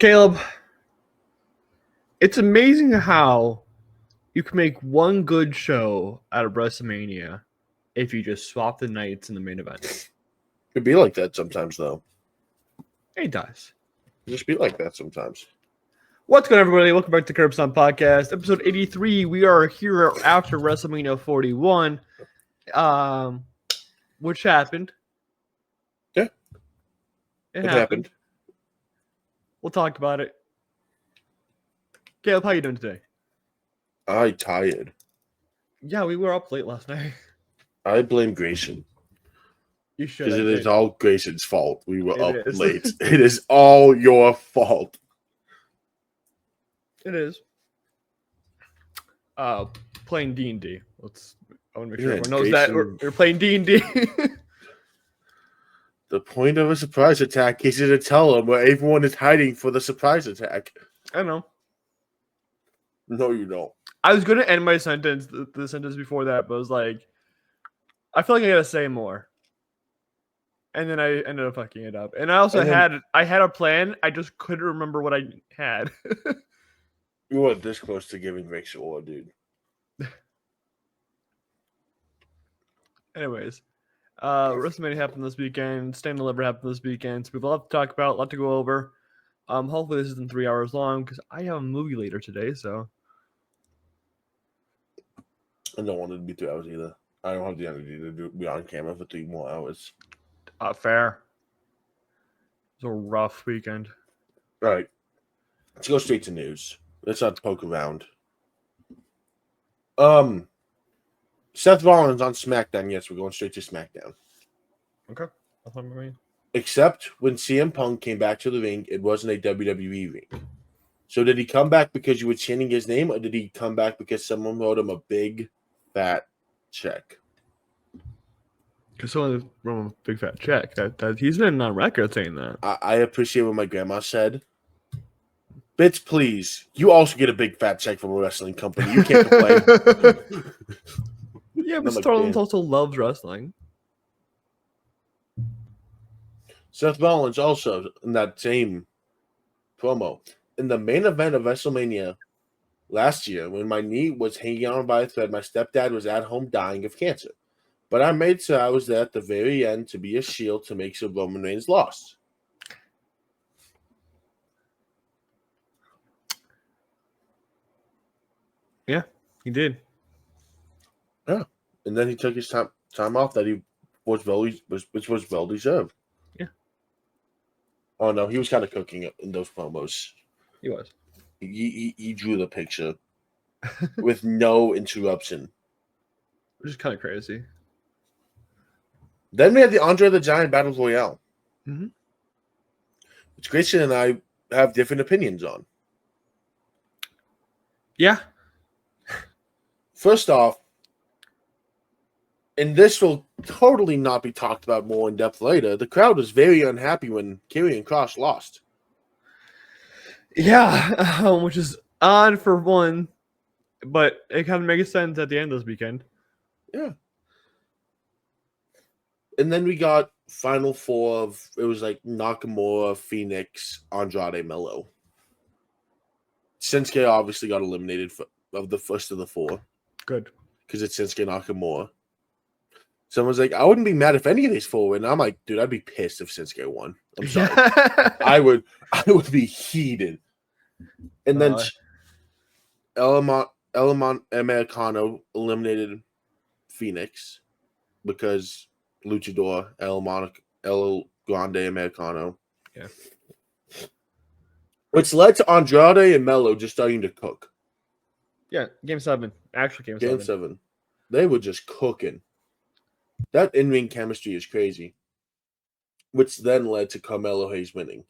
Caleb, it's amazing how you can make one good show out of Wrestlemania if you just swap the nights in the main event. It'd be like that sometimes, though. It does. Just be like that sometimes. What's going on, everybody? Welcome back to Curb Stomp Podcast, episode 83. We are here after WrestleMania 41, which happened. Yeah. It happened. We'll talk about it. Caleb, how you doing today? I tired. Yeah, we were up late last night. I blame Grayson. You should. Because it is all Grayson's fault. We were up is. late. It is all your fault. It is. Playing D&D. I want to make sure everyone knows that we're playing D&D. The point of a surprise attack is to tell them where everyone is hiding for the surprise attack. I know. No, you don't. I was going to end my sentence, the sentence before that, but I was like, I feel like I got to say more. And then I ended up fucking it up. And I also had a plan. I just couldn't remember what I had. You were this close to giving Grayson war, dude. Anyways, WrestleMania happened this weekend. Stand and Deliver happened this weekend. So we have a lot to talk about, a lot to go over. Hopefully this isn't 3 hours long because I have a movie later today. So I don't want it to be 2 hours either. I don't have the energy to be on camera for 3 more hours. Fair. It was a rough weekend. All right. Let's go straight to news. Let's not poke around. Seth Rollins on SmackDown. Yes, we're going straight to SmackDown. Okay. That's what I mean. Except when CM Punk came back to the ring, it wasn't a WWE ring. So did he come back because you were chanting his name, or did he come back because someone wrote him a big, fat check? Because someone wrote him a big, fat check. That he's been on record saying that. I appreciate what my grandma said. Bitch, please. You also get a big fat check from a wrestling company. You can't complain. Yeah, but Seth Rollins also loves wrestling. Seth Rollins also, in that same promo, in the main event of WrestleMania last year, when my knee was hanging on by a thread, my stepdad was at home dying of cancer. But I made sure I was there at the very end to be a shield to make sure Roman Reigns lost. Yeah, he did. Yeah, and then he took his time off that he was which was well deserved. Yeah. Oh no, he was kind of cooking it in those promos. He was. He drew the picture with no interruption, which is kind of crazy. Then we had the Andre the Giant Battle Royale, which Grayson and I have different opinions on. Yeah. First off, and this will totally not be talked about more in depth later, the crowd was very unhappy when Karrion Kross lost. Yeah, which is odd for one, but it kind of makes sense at the end of this weekend. Yeah. And then we got Final Four of, it was like Nakamura, Phoenix, Andrade, Mello. Shinsuke obviously got eliminated of the first of the 4. Good. Because it's Shinsuke Nakamura. Someone's like, I wouldn't be mad if any of these 4 win. I'm like, dude, I'd be pissed if Shinsuke won. I'm sorry. I would be heated. And then Elamon Americano eliminated Phoenix because Luchador, El Grande Americano. Yeah. Which led to Andrade and Mello just starting to cook. Yeah, Game 7. Actually, Game 7. They were just cooking. That in-ring chemistry is crazy. Which then led to Carmelo Hayes winning.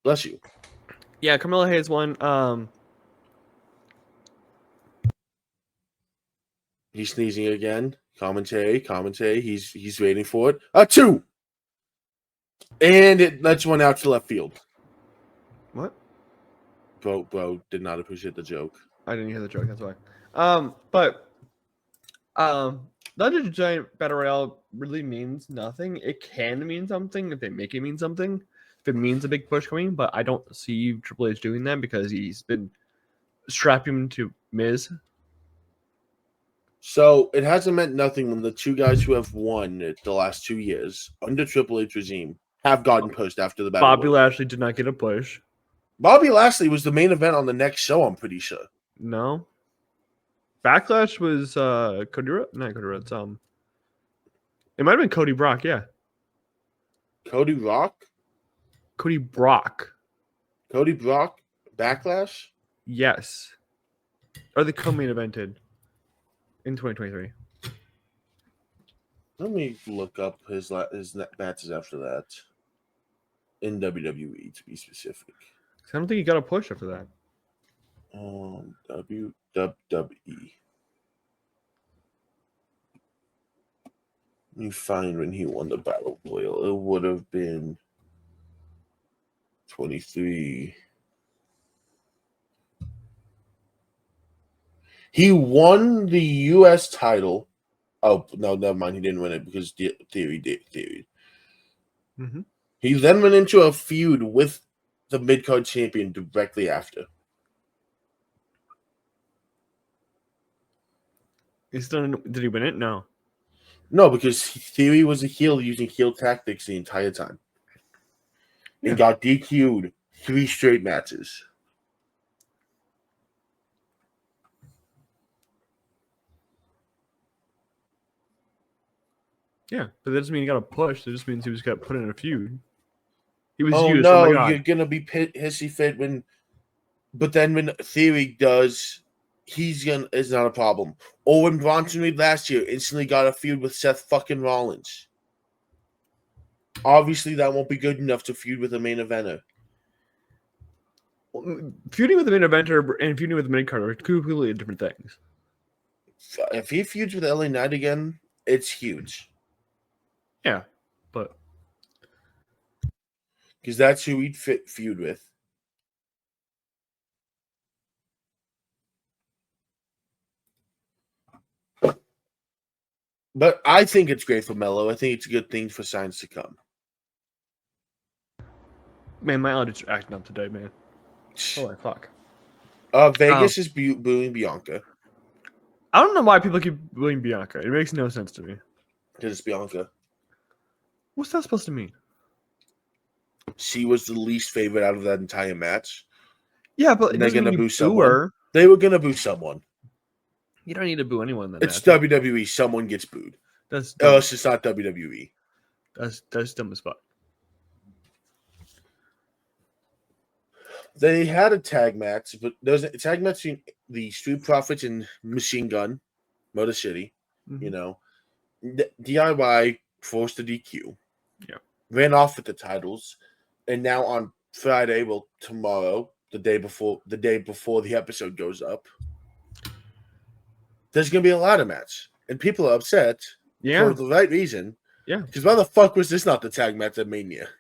Bless you. Yeah, Carmelo Hayes won. He's sneezing again. Commentary. He's waiting for it. A 2. And it lets one out to left field. What? Bro did not appreciate the joke. I didn't hear the joke, that's why. Dungeons & Giant Battle Royale really means nothing. It can mean something if they make it mean something. it means a big push coming, but I don't see Triple H doing that because he's been strapping to Miz. So it hasn't meant nothing when the two guys who have won it the last 2 years under Triple H regime have gotten pushed after the battle. Bobby Lashley did not get a push. Bobby Lashley was the main event on the next show, I'm pretty sure. No. Backlash was Cody Rhodes. Not Cody Rhodes. It might have been Cody Brock, yeah. Cody Brock? Cody Brock. Cody Brock? Backlash? Yes. Or the co-main evented in 2023. Let me look up his matches after that. In WWE, to be specific. I don't think he got a push after that. WWE. Let me find when he won the Battle Royal. It would have been 23. He won the U.S. title. Oh, no, never mind. He didn't win it because Theory did. Mm-hmm. He then went into a feud with the mid-card champion directly after. Did he win it? No. No, because Theory was a heel using heel tactics the entire time. Yeah. And got DQ'd 3 straight matches. Yeah, but that doesn't mean he got a push. It just means he was got put in a feud. He was Oh used. no, Oh my God. you're gonna be hissy fit when, but then when Theory does, it's not a problem. Or when Bronson Reed last year instantly got a feud with Seth fucking Rollins. Obviously, that won't be good enough to feud with a main eventer. Feuding with the main eventer and feuding with the mid card are completely different things. If he feuds with LA Knight again, it's huge. Yeah, but because that's who he'd feud with. But I think it's great for Melo. I think it's a good thing for signs to come. Man, my allergies are acting up today, man. Holy fuck. Vegas is booing Bianca. I don't know why people keep booing Bianca. It makes no sense to me. Because it's Bianca. What's that supposed to mean? She was the least favorite out of that entire match. Yeah, but they're gonna boo someone. Her. They were gonna boo someone. You don't need to boo anyone. Then it's WWE. Someone gets booed. That's dumb. It's just not WWE. That's dumb as fuck. They had a tag match, but there's a tag match between the Street Profits and Machine Gun, Motor City. Mm-hmm. You know, DIY forced a DQ. Yeah, ran off with the titles, and now on Friday, well, tomorrow, the day before the episode goes up, there's gonna be a ladder match, and people are upset for the right reason. Yeah, because why the fuck was this not the tag match at Mania?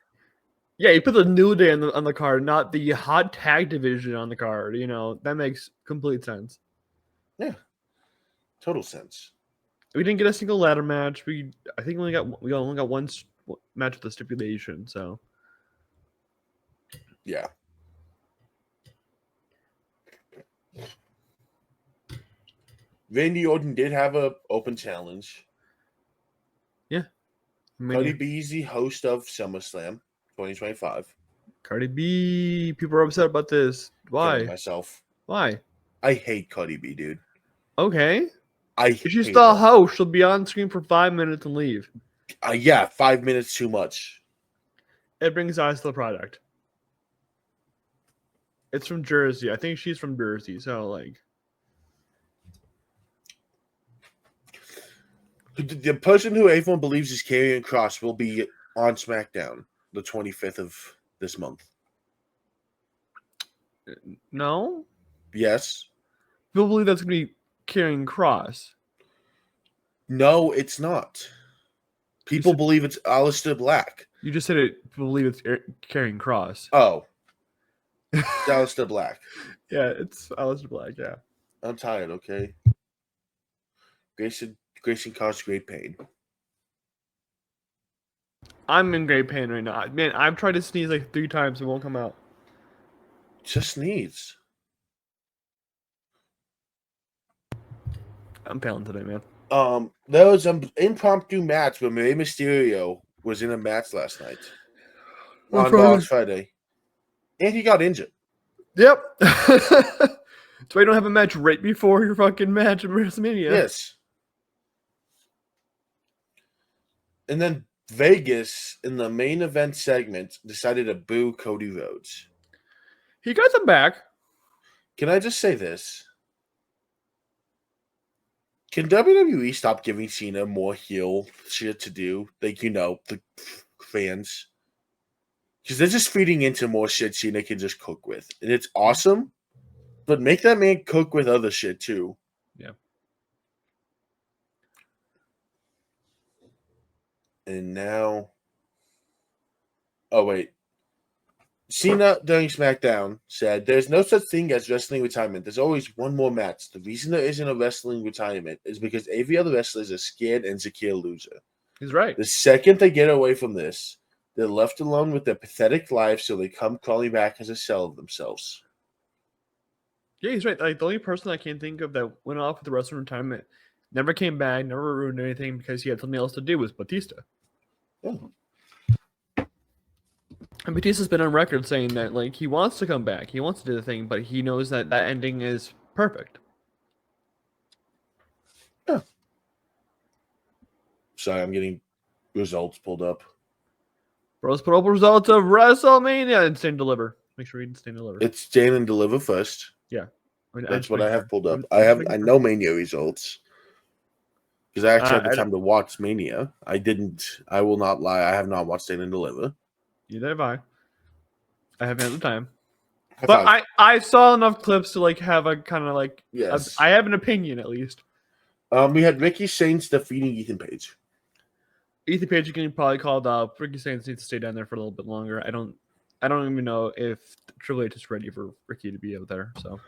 Yeah, you put the New Day on the card, not the hot tag division on the card. You know, that makes complete sense. Yeah, total sense. We didn't get a single ladder match. I think we only got one match with the stipulation. So, yeah. Randy Orton did have a open challenge. Yeah. Cardi B is the host of SummerSlam 2025. Cardi B. People are upset about this. Why? Myself. Why? I hate Cardi B, dude. Okay. If she's the host, she'll be on screen for 5 minutes and leave. Yeah, 5 minutes too much. It brings eyes to the product. It's from Jersey. I think she's from Jersey. So, like. The person who everyone believes is Karrion Kross will be on SmackDown the 25th of this month. No? Yes. People believe that's going to be Karrion Kross. No, it's not. People believe it's Aleister Black. You just said it. People believe it's Karrion Kross. Oh. It's Aleister Black. Yeah, it's Aleister Black, yeah. I'm tired, okay? Grayson caused great pain. I'm in great pain right now. Man, I've tried to sneeze like 3 times. It won't come out. Just sneeze. I'm failing today, man. There was an impromptu match where Rey Mysterio was in a match last night on last Friday, and he got injured. Yep. So you don't have a match right before your fucking match at WrestleMania. Yes. And then Vegas, in the main event segment, decided to boo Cody Rhodes. He got them back. Can I just say this? Can WWE stop giving Cena more heel shit to do? Like, the fans. Because they're just feeding into more shit Cena can just cook with. And it's awesome, but make that man cook with other shit too. Yeah. And now... Oh, wait. Cena, during SmackDown, said, "There's no such thing as wrestling retirement. There's always one more match. The reason there isn't a wrestling retirement is because every other wrestler is a scared, insecure loser. He's right. The second they get away from this, they're left alone with their pathetic lives, so they come crawling back as a shell of themselves." Yeah, he's right. Like, the only person I can think of that went off with the wrestling retirement, never came back, never ruined anything because he had something else to do, was Batista. Yeah. And Batista's been on record saying that, like, he wants to come back, he wants to do the thing, but he knows that that ending is perfect. Yeah. Sorry, I'm getting results pulled up. Bros put up results of WrestleMania and stand deliver. Make sure you stand deliver. It's stand and deliver first. Yeah. That's what I have pulled up. I know Mania results. Because I actually had the time to watch Mania. I will not lie, I have not watched Stand and Deliver. Neither have I. I haven't had the time. But I saw enough clips to like have a kind of like I have an opinion at least. We had Ricky Saints defeating Ethan Page. Ethan Page getting probably called up. Ricky Saints needs to stay down there for a little bit longer. I don't even know if Triple H is ready for Ricky to be out there. So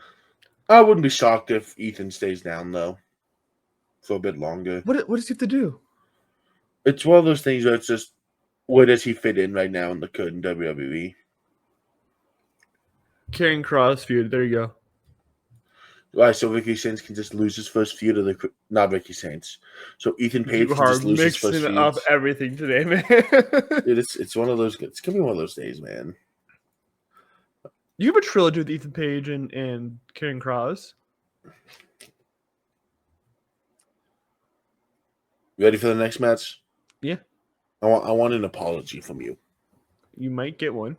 I wouldn't be shocked if Ethan stays down though for a bit longer. What does he have to do? It's one of those things where it's just, where does he fit in right now in the current WWE? Karrion Kross feud. There you go. All right, so Ricky Saints can just lose his first feud of the... Not Ricky Saints. So Ethan Page can just lose his first feud. You are mixing up everything today, man. It's one of those... It's going to be one of those days, man. You have a trilogy with Ethan Page and Karrion Kross. Ready for the next match? Yeah. I want an apology from you. You might get one.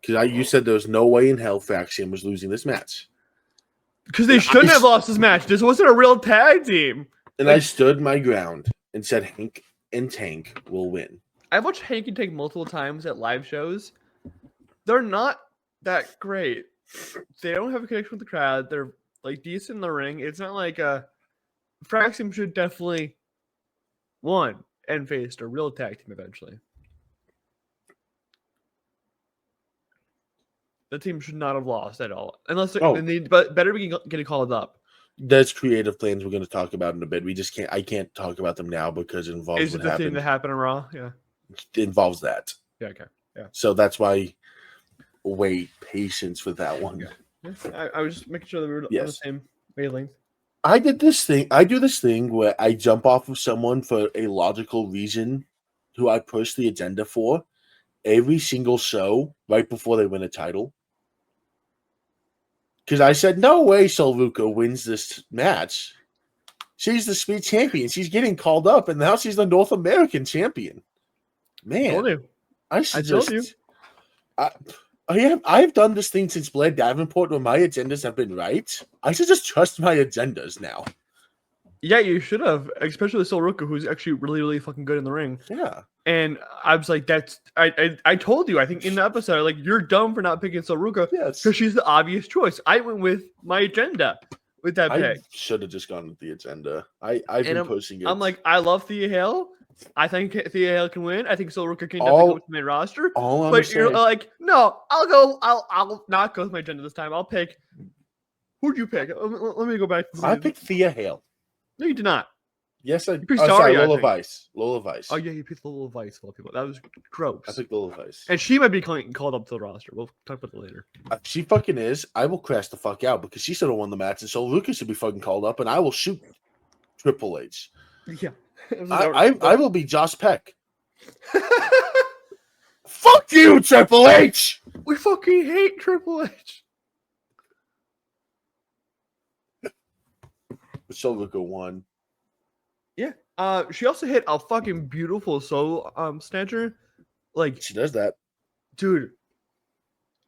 Because you said there was no way in hell Faction was losing this match. Because they shouldn't have lost this match. This wasn't a real tag team. And I stood my ground and said Hank and Tank will win. I've watched Hank and Tank multiple times at live shows. They're not that great. They don't have a connection with the crowd. They're like decent in the ring. It's not like Faction should definitely won and faced a real tag team eventually. The team should not have lost at all, unless they better be getting called up. There's creative plans we're going to talk about in a bit. We just can't. I can't talk about them now because it involves what happened. Is it the thing that happened in Raw? Yeah, it involves that. Yeah. Okay. Yeah. So that's why. Wait, patience with that one. Yeah. I was just making sure that we were on the same wavelength. I do this thing where I jump off of someone for a logical reason, who I push the agenda for, every single show right before they win a title. Because I said, no way Sol Ruca wins this match. She's the Speed champion. She's getting called up, and now she's the North American champion. Man, I told you. I told you. I've done this thing since Blair Davenport where my agendas have been right. I should just trust my agendas now. Yeah, you should have, especially with Sol Ruca, who's actually really, really fucking good in the ring. Yeah. And I was like, I told you, I think in the episode, like, you're dumb for not picking Sol Ruca because she's the obvious choice. I went with my agenda with that pick. I should have just gone with the agenda. I've been pushing it. I'm like, I love Thea Hale. I think Thea Hale can win. I think Sol Ruca can definitely go with my roster. But you're like, no, I'll not go with my agenda this time. I'll pick. Who'd you pick? Let me go back. I picked Thea Hale. No, you did not. Yes, I. You picked Sorry, Daria, I Lola think. Vice. Lola Vice. Oh yeah, you picked Lola Vice of all people. That was gross. I picked Lola Vice. And she might be called up to the roster. We'll talk about that later. If she fucking is, I will crash the fuck out because she should have won the match, and so Lucas should be fucking called up, and I will shoot Triple H. Yeah. I will be Josh Peck. Fuck you, Triple H! We fucking hate Triple H. So Luca won. Yeah. She also hit a fucking beautiful soul snatcher. Like She does that. Dude,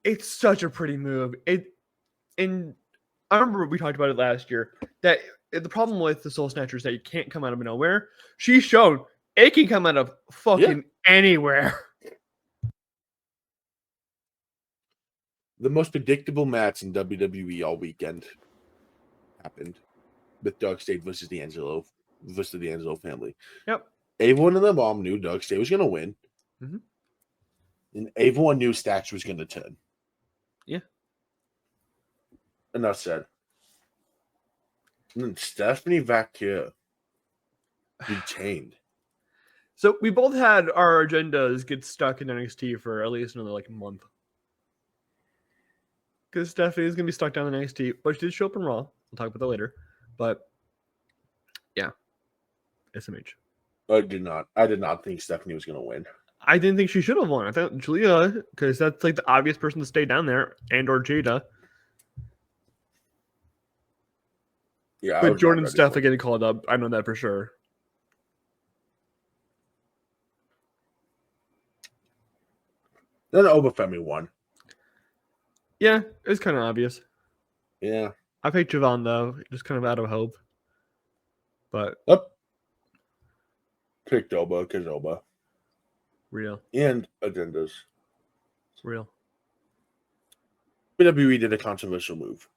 it's such a pretty move. And I remember we talked about it last year that the problem with the soul snatcher is that you can't come out of nowhere. She's shown it can come out of fucking anywhere. The most predictable match in WWE all weekend happened with Dark State versus the Angelo family. Yep. Everyone and their mom knew Dark State was going to win. Mm-hmm. And everyone knew Statch was going to turn. Yeah. Enough said. And then Stephanie Vaquer retained. So we both had our agendas get stuck in NXT for at least another like month. Because Stephanie is going to be stuck down in NXT, but she did show up in Raw. We'll talk about that later. But yeah, SMH. I did not think Stephanie was going to win. I didn't think she should have won. I thought Julia, because that's like the obvious person to stay down there, and or Jada. Yeah, but Jordan's definitely getting called up. I know that for sure. Then Obafemi won. Yeah, it was kind of obvious. Yeah. I picked Javon, though, just kind of out of hope. But. Picked Oba because Oba. Real. And agendas. Real. WWE did a controversial move.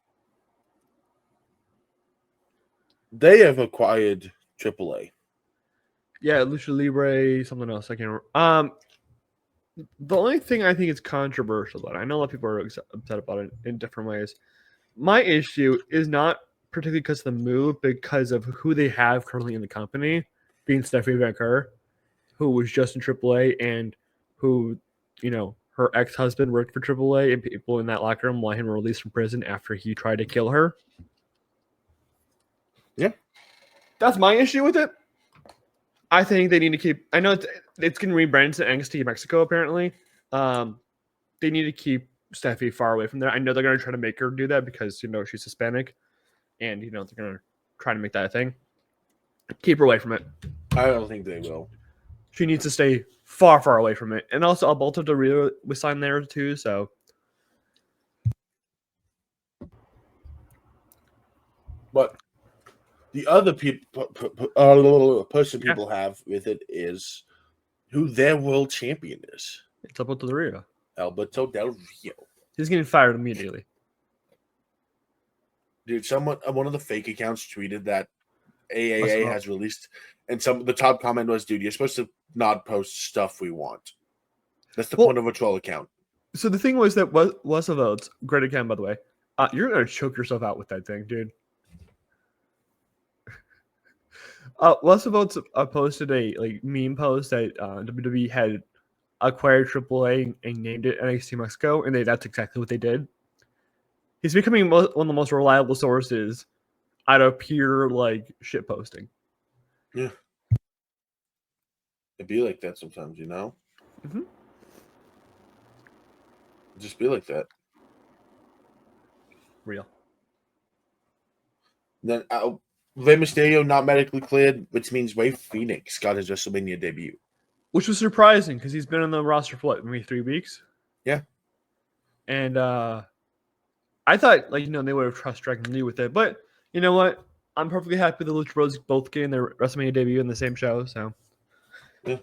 They have acquired AAA. Yeah, Lucha Libre, something else. I can't remember. The only thing I think is controversial about it, I know a lot of people are upset about it in different ways. My issue is not particularly because of the move, but because of who they have currently in the company, being Stephanie Vaquer, who was just in AAA and who, you know, her ex-husband worked for AAA, and people in that locker room want him released from prison after he tried to kill her. Yeah. That's my issue with it. I think they need to keep. I know it's going to rebrand to NXT Mexico. Apparently, they need to keep Steffi far away from there. I know they're going to try to make her do that because she's Hispanic, and they're going to try to make that a thing. Keep her away from it. I don't think they will. She needs to stay far, far away from it. And also, Alberto Del Rio was signed there too. So, but the other person people have with it is who their world champion is. It's Alberto Del Rio. Alberto Del Rio. He's getting fired immediately. Dude, one of the fake accounts tweeted that AAA has released, and the top comment was, "Dude, you're supposed to not post stuff we want." That's the point of a troll account. So the thing was that Westavotes, great account by the way, you're gonna choke yourself out with that thing, dude. Westavotes posted a meme post that WWE had acquired AAA and named it NXT Mexico, and that's exactly what they did. He's becoming one of the most reliable sources out of pure shit posting. Yeah, it'd be like that sometimes, Mm-hmm. Just be like that. Real. Then Rey Mysterio not medically cleared, which means Rey Fenix got his WrestleMania debut, which was surprising because he's been on the roster for maybe 3 weeks. Yeah, and I thought they would have trust Dragon Lee with it, but you know what? I'm perfectly happy the Lucha Bros both getting their WrestleMania debut in the same show. So, yeah.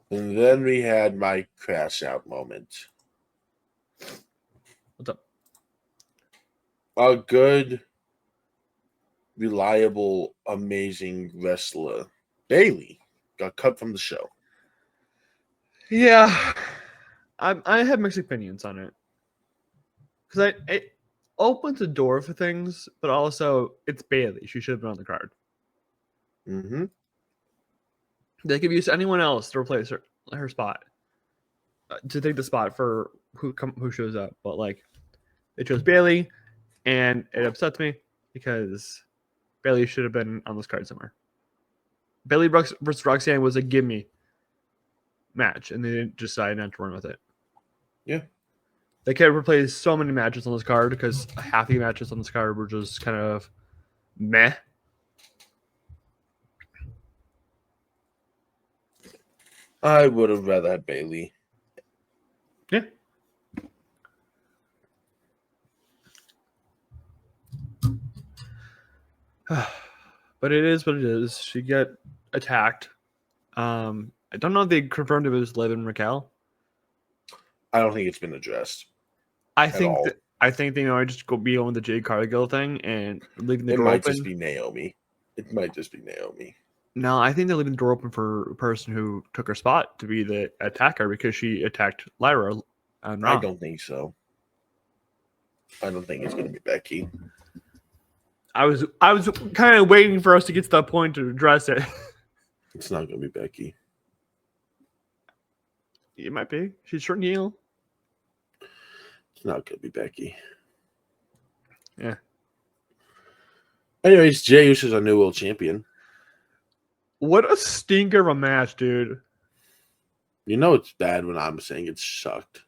And then we had my crash out moment. What's up? A good, reliable, amazing wrestler, Bayley, got cut from the show. Yeah, I have mixed opinions on it because it opens the door for things, but also it's Bayley. She should have been on the card. Mm-hmm. They could use anyone else to replace her spot, to take the spot for who shows up. But like, they chose Bailey, and it upsets me because Bailey should have been on this card somewhere. Bailey versus Roxanne was a gimme match, and they didn't decide not to run with it. Yeah. They could have replaced so many matches on this card because half the matches on this card were just kind of meh. I would have rather had Bailey. Yeah. But it is what it is. She got attacked. I don't know if they confirmed it was Liv and Raquel. I don't think it's been addressed. I think they might just be on the Jade Cargill thing and leaving the door open. It might just be Naomi. It might just be Naomi. No, I think they're leaving the door open for a person who took her spot to be the attacker because she attacked Lyra on Raw. I don't think so. I don't think it's going to be Becky. I was kind of waiting for us to get to that point to address it. It's not going to be Becky. It might be. She's short and heel. It's not going to be Becky. Yeah. Anyways, Jey Uso's our new world champion. What a stinker of a match, dude. You know it's bad when I'm saying it sucked.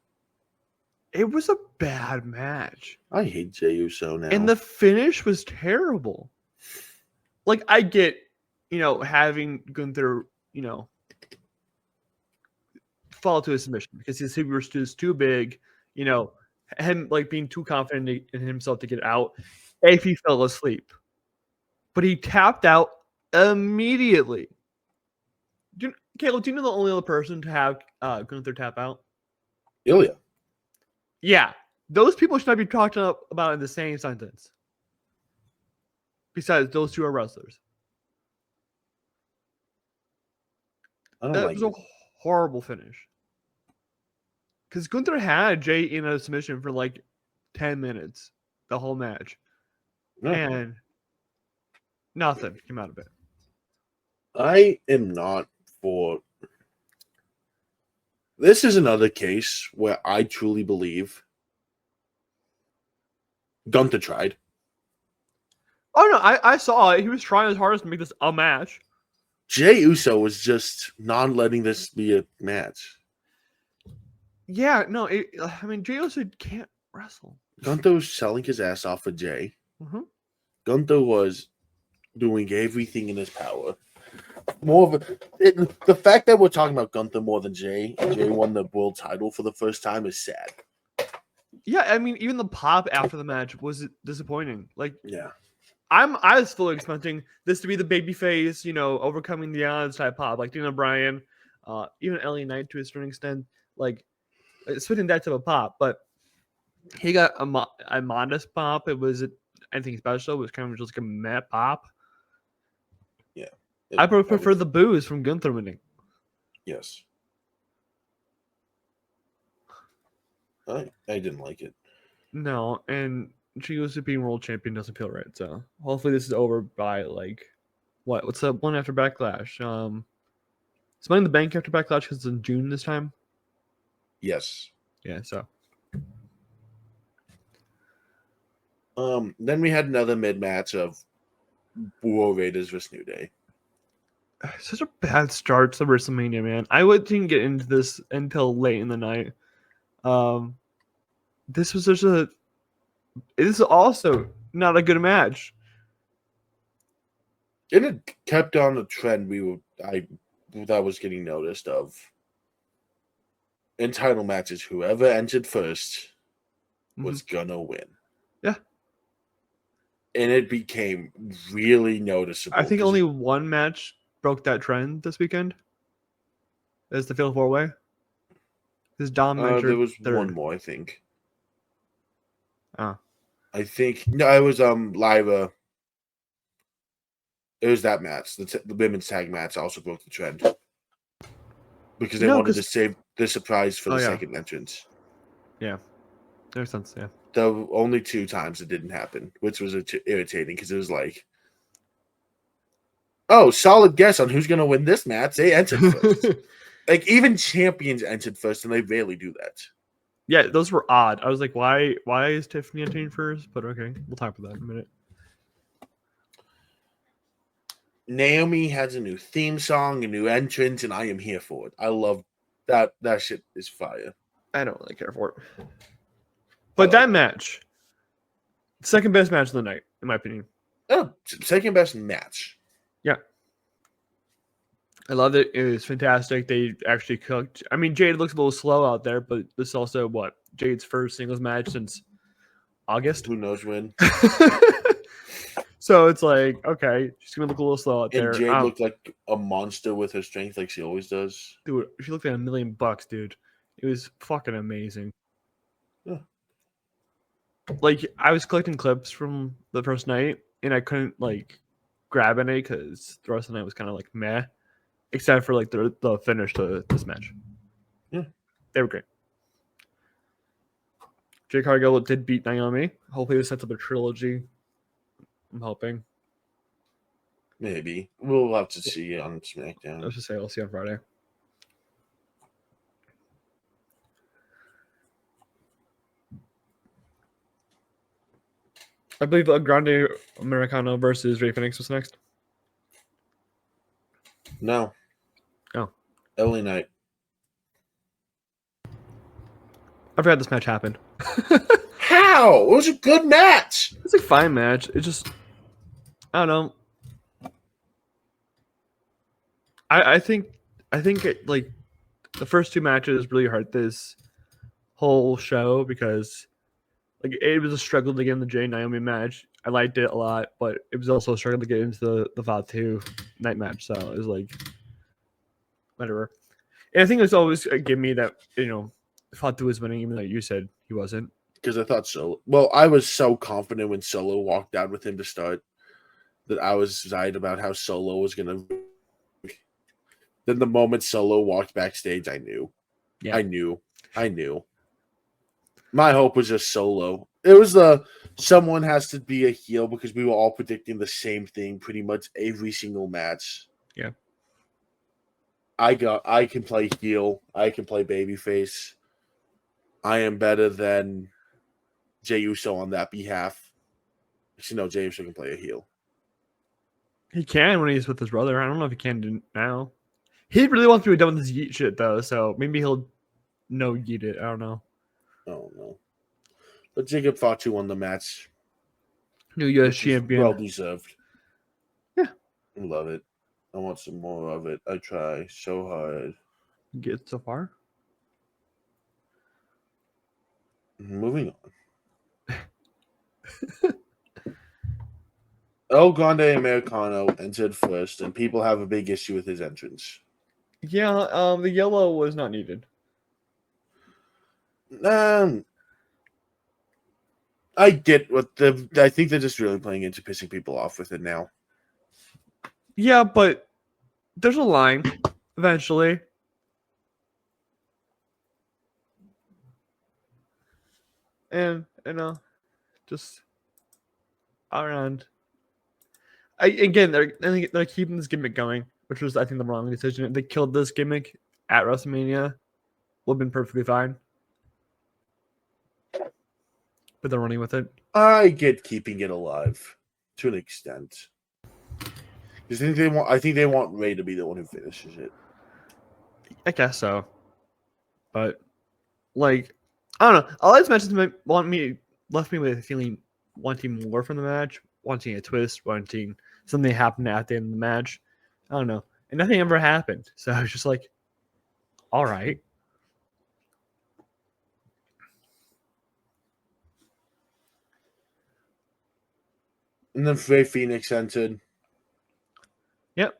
It was a bad match. I hate Jey Uso now. And the finish was terrible. Like, I get, having Gunther, fall to his submission because his figure was just too big, him like being too confident in himself to get out if he fell asleep. But he tapped out immediately. Kaleb, do you know the only other person to have Gunther tap out? Ilya. Yeah. Those people should not be talked about in the same sentence. Besides, those two are wrestlers. That was a horrible finish. Because Gunther had Jey in a submission for like 10 minutes, the whole match. No. And nothing came out of it. I am not for... This is another case where I truly believe Gunther tried. Oh, no, I saw it. He was trying his hardest to make this a match. Jey Uso was just not letting this be a match. Yeah, no, Jey Uso can't wrestle. Gunther was selling his ass off for Jey. Mm-hmm. Gunther was doing everything in his power. The fact that we're talking about Gunther more than Jey, and Jey won the world title for the first time is sad. Yeah, even the pop after the match was disappointing. Like, yeah, I was fully expecting this to be the babyface, overcoming the odds type pop, like Daniel Bryan, even LA Knight to a certain extent, like expecting that type of pop. But he got a modest pop. It was anything special. It was kind of just like a meh pop. Yeah. I prefer the boos from Gunther winning. Yes. I didn't like it. No, and Jey Uso being world champion doesn't feel right. So hopefully this is over by like what's the one after Backlash? Is Money in the Bank after Backlash because it's in June this time? Yes. Yeah, so. Then we had another mid-match of War Raiders vs. New Day. Such a bad start to WrestleMania, man. I didn't get into this until late in the night. This was it is also not a good match. And it kept on a trend that was getting noticed of. In title matches, whoever entered first was gonna win. Yeah. And it became really noticeable. I think only one match broke that trend this weekend. Is the Fatal 4-Way. Because Dom entered there was third. one more, I think. Oh. I think it was Lyra. It was that match. The women's tag match also broke the trend. Because they wanted to save the surprise for the second entrance. Yeah. Makes sense, yeah. The only 2 times it didn't happen, which was irritating because it was like, Oh, solid guess on who's going to win this match. They entered first. Like, even champions entered first, and they rarely do that. Yeah, those were odd. I was like, why is Tiffany entering first? But okay, we'll talk about that in a minute. Naomi has a new theme song, a new entrance, and I am here for it. I love that. That shit is fire. I don't really care for it. But that match, second best match of the night, in my opinion. Oh, second best match. Yeah. I loved it. It was fantastic. They actually cooked. I mean, Jade looks a little slow out there, but this is also what? Jade's first singles match since August? Who knows when? So it's like, okay, she's going to look a little slow out there. And Jade looked like a monster with her strength like she always does. Dude, she looked like $1 million, dude. It was fucking amazing. Yeah. Like, I was collecting clips from the first night, and I couldn't, like, grab any because the rest of the night was kind of, like, meh. Except for, like, the finish to this match. Yeah. They were great. Jade Cargill did beat Naomi. Hopefully this sets up a trilogy. I'm hoping. Maybe. We'll have to see on SmackDown. Let's just say I'll see on Friday. I believe Grande Americano versus Ray Phoenix was next. No. Oh. LA Knight. I forgot this match happened. How? It was a good match. It's a fine match. It just, I don't know. I think it, like, the first two matches really hurt this whole show because, like, it was a struggle to get in the Jay Naomi match. I liked it a lot, but it was also a struggle to get into the Fatu night match. So it was like, whatever. And I think it's always give me that, you know, Fatu was winning, even though you said he wasn't. Because I thought so. Well, I was so confident when Solo walked out with him to start that I was right about how Solo was going to. Then the moment Solo walked backstage, I knew. Yeah. I knew. My hope was just Solo. It was someone has to be a heel because we were all predicting the same thing pretty much every single match. Yeah. I can play heel. I can play babyface. I am better than Jey Uso on that behalf. Actually, no, Jey Uso can play a heel. He can when he's with his brother. I don't know if he can do now. He really wants to be done with his yeet shit, though, so maybe he'll yeet it. I don't know. Oh, no. But Jacob Fatu won the match. New U.S. champion. Well deserved. Yeah. I love it. I want some more of it. I try so hard. Get so far? Moving on. El Grande Americano entered first, and people have a big issue with his entrance. Yeah, the yellow was not needed. I get what I think they're just really playing into pissing people off with it now. Yeah, but there's a line eventually. And just around. Again, they're keeping this gimmick going, which was, I think, the wrong decision. If they killed this gimmick at Wrestlemania, would have been perfectly fine. But they're running with it. I get keeping it alive to an extent. Because I think they want Ray to be the one who finishes it. I guess so. But, like, I don't know. All these matches left me with a feeling wanting more from the match, wanting a twist, wanting something to happen at the end of the match. I don't know. And nothing ever happened. So I was just like, all right. And then Ray Phoenix entered. Yep.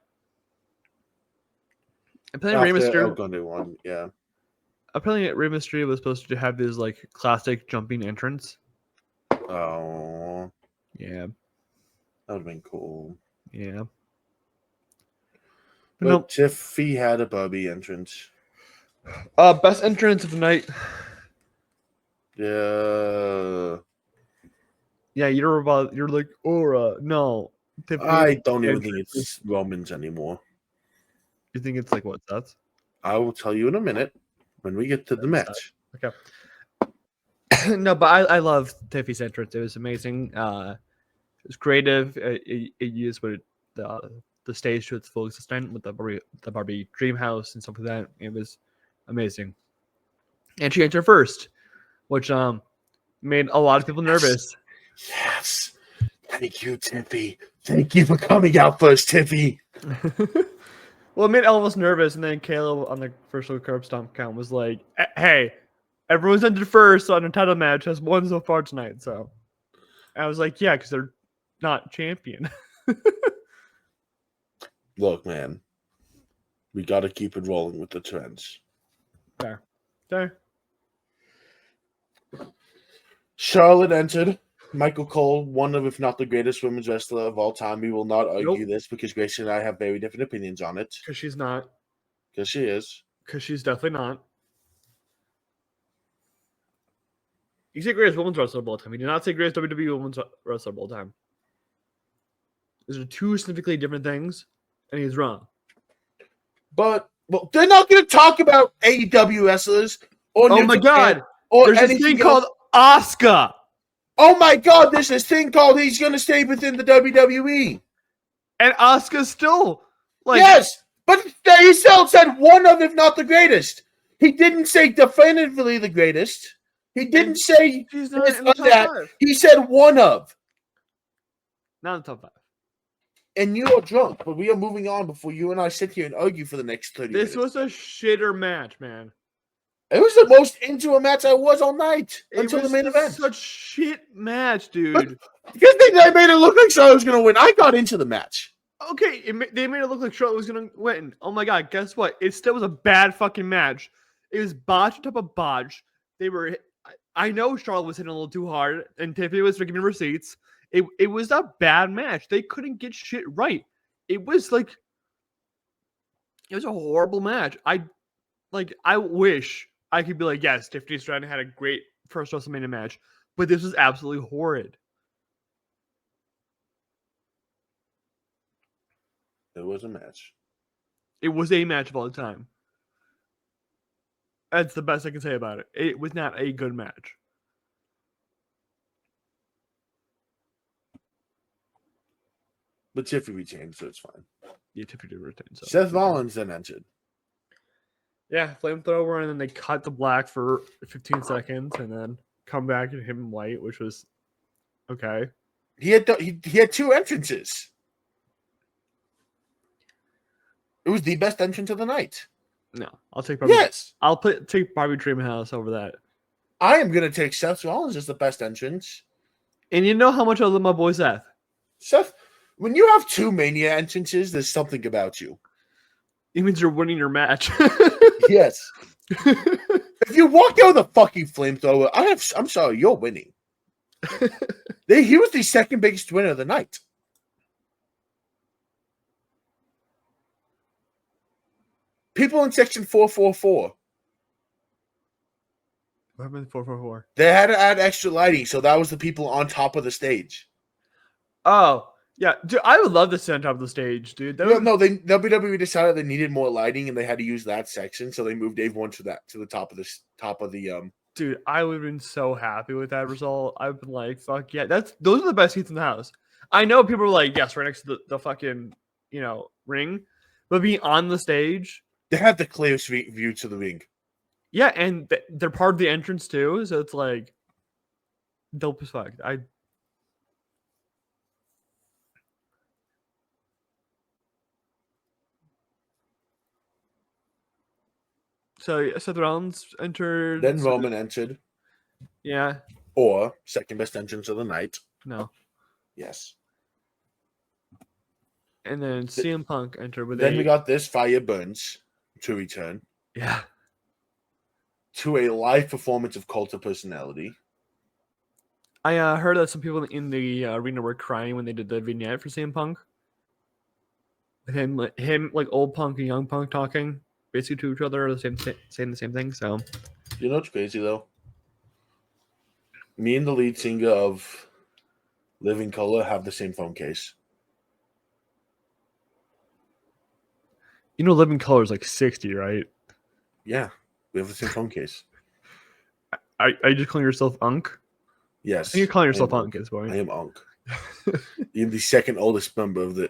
Apparently, Rey Mysterio won. Yeah. Apparently, Rey Mysterio was supposed to have his like classic jumping entrance. Oh. Yeah. That would have been cool. Yeah. But nope. Tiffy had a Bobby entrance. Best entrance of the night. Yeah. Yeah, you're like Aura. No, I don't even think it's Roman's anymore. You think it's like what, Seth? I will tell you in a minute when we get to the match. Okay. No, but I love Tiffy's entrance. It was amazing. It was creative. It used the stage to its full extent with the Barbie Dream House and stuff like that. It was amazing. And she entered first, which made a lot of people nervous. Yes. Thank you, Tiffy. Thank you for coming out first, Tiffy. Well, it made all of us nervous, and then Kaleb on the first little curb stomp count was like, "Hey, everyone's entered first on a title match. Has won so far tonight." So I was like, "Yeah, because they're not champion." Look, man, we got to keep it rolling with the trends. There. Charlotte entered. Michael Cole, one of, if not the greatest women's wrestler of all time. We will not argue this because Grayson and I have very different opinions on it. Because she's not. Because she is. Because she's definitely not. You say greatest women's wrestler of all time. You did not say greatest WWE women's wrestler of all time. Those are two significantly different things, and he's wrong. But they're not going to talk about AEW wrestlers. Or oh my God! Or there's this thing called Asuka. Oh my God! There's this thing called he's going to stay within the WWE. And Asuka's still like yes, but he still said one of, if not the greatest. He didn't say definitively the greatest. He didn't say he's not in the top five. He said one of. Not in the top 5. And you are drunk, but we are moving on before you and I sit here and argue for the next 30 minutes. This was a shitter match, man. It was the most into a match I was all night until the main event. Such shit match, dude. But because they made it look like Charlotte was going to win. I got into the match. Okay, they made it look like Charlotte was going to win. Oh my God, guess what? It still was a bad fucking match. It was botch on top of botch. I know Charlotte was hitting a little too hard, and Tiffany was giving receipts. It was a bad match. They couldn't get shit right. It was a horrible match. I wish I could be like, yes, Tiffany Stratton had a great first WrestleMania match, but this was absolutely horrid. It was a match. It was a match of all time. That's the best I can say about it. It was not a good match. But Tiffany retained, so it's fine. Yeah, Tiffany did retain. So. Seth Rollins then entered. Yeah, flamethrower, and then they cut the black for 15 seconds, and then come back and hit him white, which was okay. He had 2 entrances. It was the best entrance of the night. No, I'll take Barbie. Yes, I'll take Barbie Dream House over that. I am gonna take Seth Rollins as the best entrance. And you know how much I love my boy Seth. Seth, when you have 2 Mania entrances, there's something about you. It means you're winning your match. Yes. If you walk out with a fucking flamethrower, I'm sorry, you're winning. He was the second biggest winner of the night. People in section 444. What happened to 444? They had to add extra lighting, so that was the people on top of the stage. Oh, yeah. Dude, I would love to sit on top of the stage, dude. WWE decided they needed more lighting and they had to use that section, so they moved everyone to the top of the Dude, I would have been so happy with that result. I've been like, fuck yeah. Those are the best seats in the house. I know people are like, yes, right next to the fucking, ring. But being on the stage. They have the clearest view to the ring. Yeah, and they're part of the entrance too, so it's like dope as fuck. So Seth Rollins entered. Then Roman entered. Yeah. Or second best entrance of the night. No. Yes. And then CM Punk entered with. Then we got this Fire Burns to return. Yeah. To a live performance of Cult of Personality. I heard that some people in the arena were crying when they did the vignette for CM Punk. Him like old Punk and young Punk talking basically to each other, saying the same thing. So you know what's crazy though? Me and the lead singer of Living Color have the same phone case. You know, Living Color is like 60, right? Yeah, we have the same phone case. Are you just calling yourself Unk? Yes, I think you're calling yourself Unk at this point. I am Unk. You're the second oldest member of the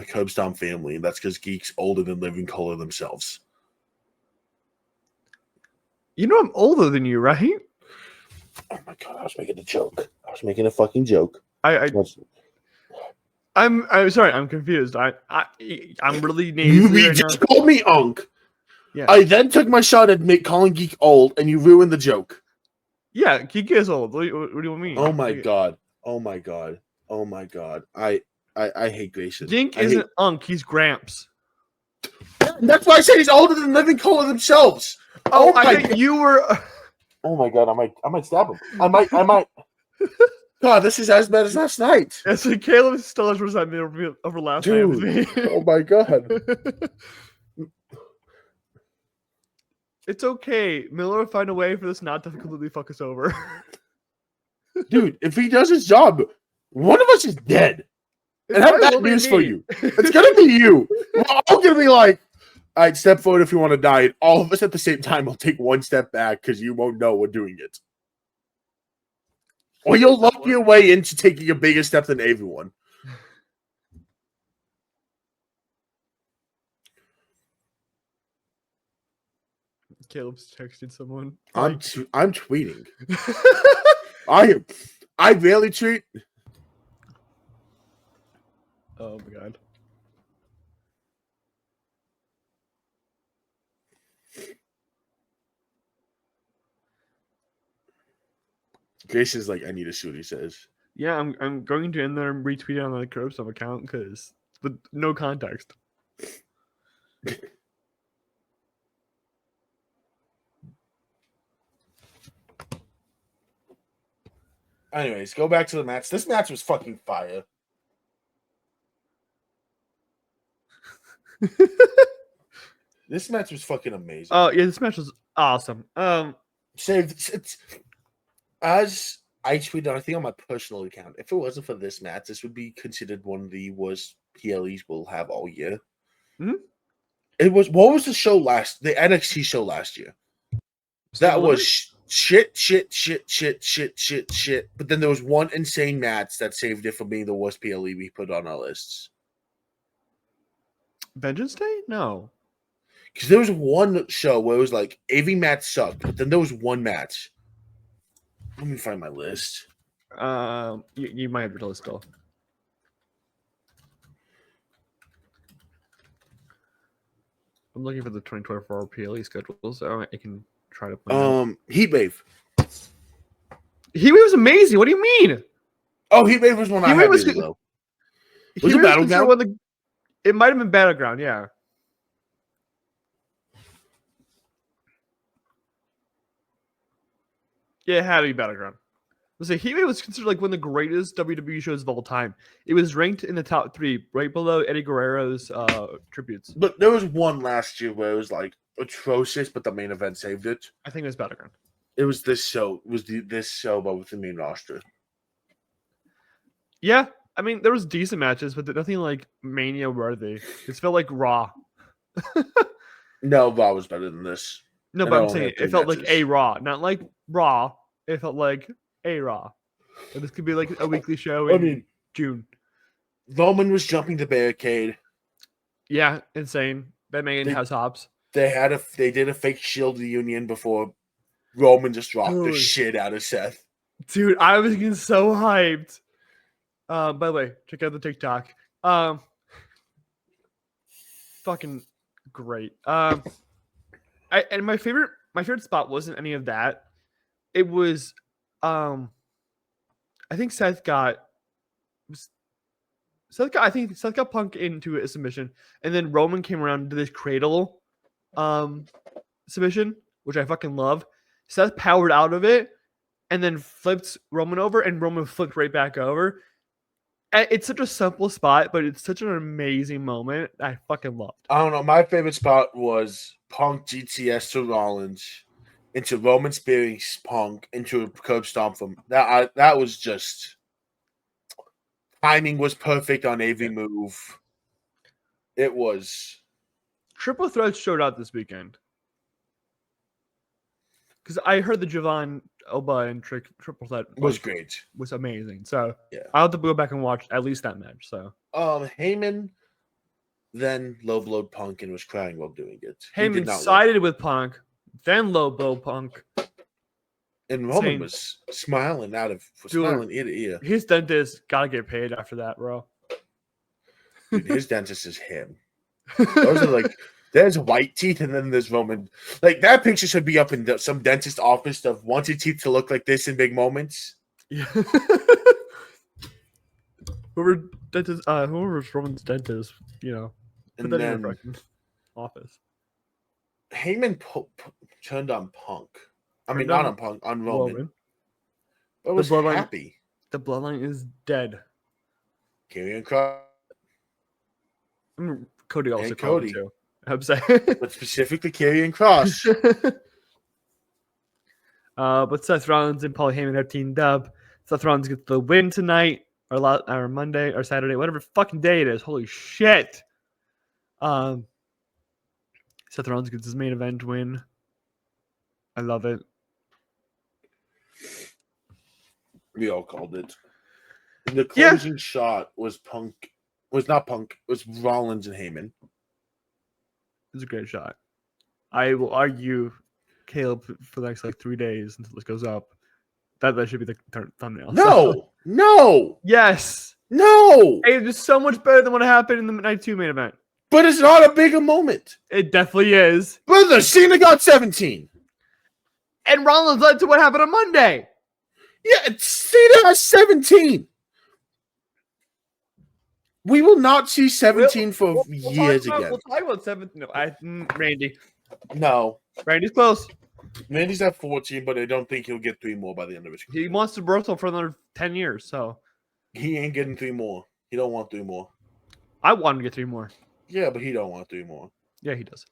Kaleb Stomp family, and that's because Geek's older than Living Color themselves. You know I'm older than you, right? Oh my god, I was making a joke. I was making a fucking joke. I'm sorry, I'm confused. I'm really You nasally right just now. called me Unk. Yeah. I then took my shot at calling Geek old, and you ruined the joke. Yeah, Geek is old. What do you mean? Oh my god. Oh my god. Oh my god. I hate Grayson. Geek isn't Unk, he's Gramps. That's why I said he's older than Living Color themselves. Oh I think you were. Oh my god, I might stab him. I might. God, this is as bad as last night. Yeah, so Kaleb still has resentment over last night with me. Oh my god. It's okay. Miller will find a way for this not to completely fuck us over. Dude, if he does his job, one of us is dead. And I have bad news for you. It's gonna be you. We're all gonna be like, all right, step forward if you want to die. And all of us at the same time will take one step back because you won't know we're doing it. Or you'll luck your way into taking a bigger step than everyone. Kaleb's texted someone. I'm tweeting. I rarely tweet. Oh my god. Grayson's like, I need a suit, he says. Yeah, I'm going to end there and retweet it on the Curbstone account because with no context. Anyways, go back to the match. This match was fucking fire. This match was fucking amazing. Oh yeah, this match was awesome. It's as I tweeted, I think on my personal account. If it wasn't for this match, this would be considered one of the worst PLEs we'll have all year. Mm-hmm. It was. What was the show last? The NXT show last year. That was shit. But then there was one insane match that saved it from being the worst PLE we put on our lists. Vengeance Day? No. Because there was one show where it was like every match sucked, but then there was one match. Let me find my list. You might have the list still. I'm looking for the 2024 PLE schedule, so I can try to point Heatwave. Heatwave was amazing. What do you mean? Oh, Heatwave was one I had really low. Was it Battleground? It might have been Battleground, yeah. Yeah, it had to be Battleground. Let's say Heatwave was considered like one of the greatest WWE shows of all time. It was ranked in the top 3, right below Eddie Guerrero's tributes. But there was one last year where it was like atrocious, but the main event saved it. I think it was Battleground. It was this show. It was this show, but with the main roster. Yeah, I mean there was decent matches, but nothing like Mania worthy. It felt like Raw. No, Raw was better than this. No, but I'm saying it felt like a Raw, not like Raw. It felt like a Raw. And this could be like a weekly show in June. Roman was jumping the barricade. Yeah, insane. That made house hops. They did a fake Shield reunion before Roman just rocked the shit out of Seth. Dude, I was getting so hyped. By the way, check out the TikTok. Fucking great. And my favorite spot wasn't any of that. It was I think Seth got Punk into a submission, and then Roman came around to this cradle submission, which I fucking love. Seth powered out of it and then flipped Roman over, and Roman flipped right back over. It's such a simple spot, but it's such an amazing moment. I fucking loved. I don't know. My favorite spot was Punk GTS to Rollins into Roman spearing Punk into a curb stomp from that was just timing was perfect on every move. It was Triple threats showed up this weekend. Because I heard the Javon Oba and triple threat was great. Was amazing. So yeah, I'll have to go back and watch at least that match. So Heyman then low blowed Punk and was crying while doing it. Heyman sided with Punk, then low blow Punk. And Roman was smiling smiling ear to ear. His dentist gotta get paid after that, bro. Dude, his dentist is him. Those are like, there's white teeth, and then there's Roman. Like, that picture should be up in some dentist office of wants your teeth to look like this in big moments. Yeah. Whoever's Roman's dentist, you know, put that in your fucking office. Heyman turned on Punk. I mean, not on Punk, on Roman. But was happy. The bloodline is dead. Karrion Kross. Cody also and Cody too. I'm saying, but specifically Karrion Kross. But Seth Rollins and Paul Heyman have teamed up. Seth Rollins gets the win tonight, or Monday, or Saturday, whatever fucking day it is. Holy shit! Seth Rollins gets his main event win. I love it. We all called it. And the closing shot was Punk. Was not Punk. It was Rollins and Heyman. It was a great shot. I will argue, Kaleb, for the next 3 days until this goes up. That should be the thumbnail. No. Yes. No. It is so much better than what happened in the Night 2 main event. But it's not a bigger moment. It definitely is. Brother, Cena got 17. And Rollins led to what happened on Monday. Yeah, Cena has 17. We will not see 17 for years again. We'll talk about 17. No, Randy. No. Randy's close. Randy's at 14, but I don't think he'll get 3 more by the end of his career. He wants to wrestle for another 10 years, so. He ain't getting 3 more. He don't want 3 more. I want him to get 3 more. Yeah, but he don't want 3 more. Yeah, he does.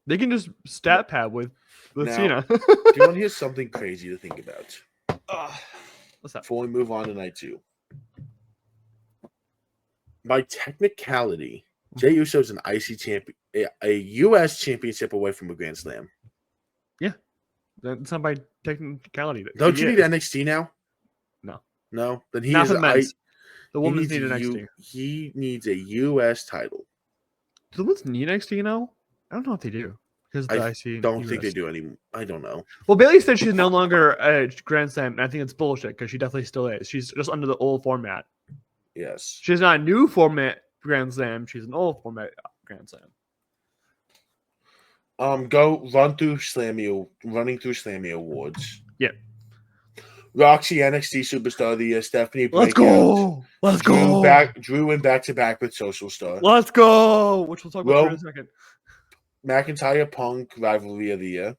They can just stat pad with Cena. Do you want to hear something crazy to think about? What's that? Before we move on to night 2. By technicality, Jey Uso is an IC champion, a U.S. championship away from a Grand Slam. Yeah. That's not by technicality. Don't you need NXT now? No? Then he not is for men's. The women's need NXT. He needs a U.S. title. Do the women's need NXT now? I don't know if they do. Because the IC don't think they do anymore. I don't know. Well, Bayley said she's no longer a Grand Slam, and I think it's bullshit because she definitely still is. She's just under the old format. Yes. She's not a new format Grand Slam. She's an old format Grand Slam. Running through Slammy Awards. Yeah. Roxy NXT Superstar of the Year. Stephanie. Let's go. Let's go. Drew went back-to-back with Social Star. Let's go. Which we'll talk about in a second. McIntyre Punk Rivalry of the Year.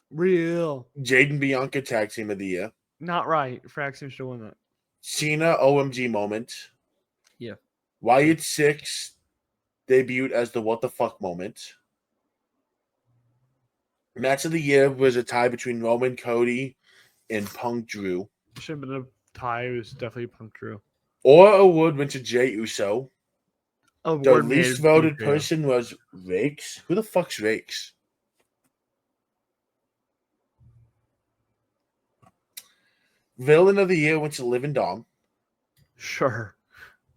Real. Jade and Bianca Tag Team of the Year. Not right. Frax seems to win that. Cena OMG moment. Yeah. Wyatt 6 debuted as the what the fuck moment. Match of the year was a tie between Roman Cody and Punk Drew. Should have been a tie. It was definitely Punk Drew. Or award went to Jey Uso. The least voted person was Rakes. Who the fuck's Rakes? Villain of the year went to Liv and Dom. Sure.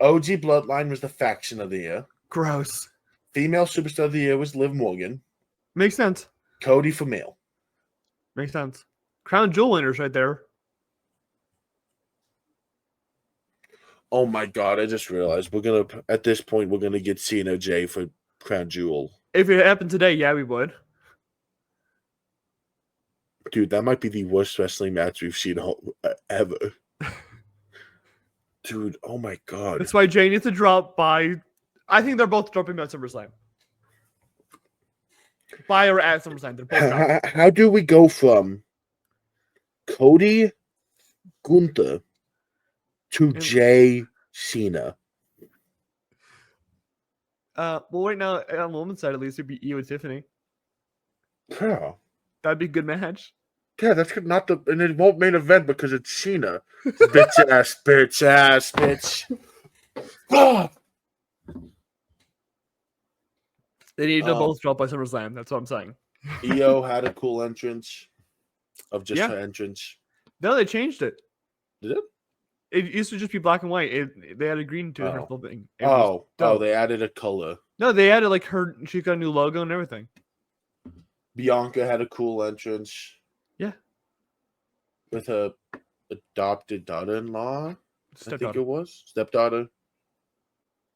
OG Bloodline was the faction of the year. Gross. Female superstar of the year was Liv Morgan. Makes sense. Cody for male. Makes sense. Crown Jewel winners right there. Oh my god, I just realized at this point we're gonna get Cena Jay for Crown Jewel. If it happened today, yeah, we would. Dude, that might be the worst wrestling match we've seen ever. Dude, oh my god. That's why Jay needs to drop by. I think they're both dropping by SummerSlam. By or at SummerSlam. They're both how do we go from Cody Gunther to Jay Cena? Well, right now, on the women's side, at least, it'd be Io and Tiffany. Yeah. That'd be a good match. Yeah, that's not and it won't main event because it's Cena. bitch. Ah. They need to both drop by SummerSlam. That's what I'm saying. Io had a cool entrance of just her entrance. No, they changed it. Did it? It used to just be black and white. They added green to her whole thing. They added a color. No, they added like her. She's got a new logo and everything. Bianca had a cool entrance. Yeah. With her adopted daughter-in-law. Stepdaughter. I think it was stepdaughter.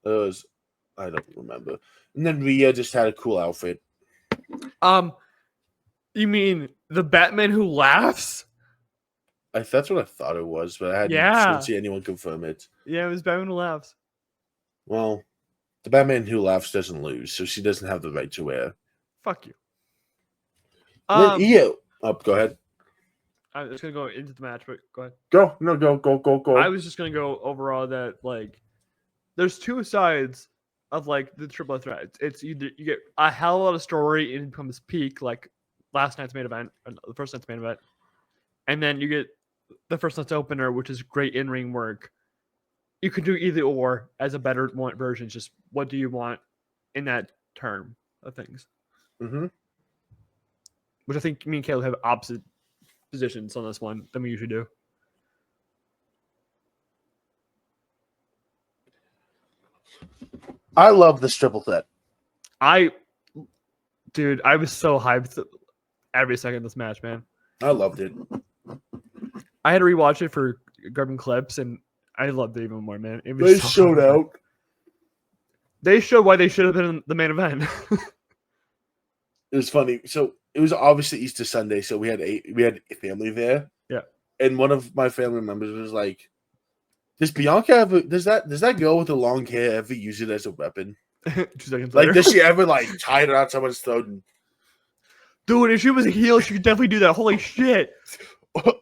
I don't remember. And then Rhea just had a cool outfit. You mean the Batman who laughs? That's what I thought it was, but I didn't see anyone confirm it. Yeah, it was Batman who laughs. Well, the Batman who laughs doesn't lose, so she doesn't have the right to wear. Fuck you. Then Io. Go ahead. I'm just gonna go into the match, but go ahead. Go. I was just gonna go overall that like there's two sides of like the triple threat. It's either you get a hell of a lot of story and it becomes peak like last night's main event, or the first night's main event, and then you get the first night's opener, which is great in-ring work. You could do either or as a better version. It's just what do you want in that term of things? Mm-hmm. Which I think me and Kaleb have opposite positions on this one than we usually do. I love this triple threat. I was so hyped every second of this match, man. I loved it. I had to rewatch it for grabbing clips, and I loved it even more, man. It was They showed out. They showed why they should have been in the main event. It was funny. So it was obviously Easter Sunday, so we had a family there. Yeah. And one of my family members was like, "Does Bianca ever does that girl with the long hair ever use it as a weapon? 2 seconds Like, later. does she ever like tie it around someone's throat? Dude, if she was a heel, she could definitely do that. Holy shit.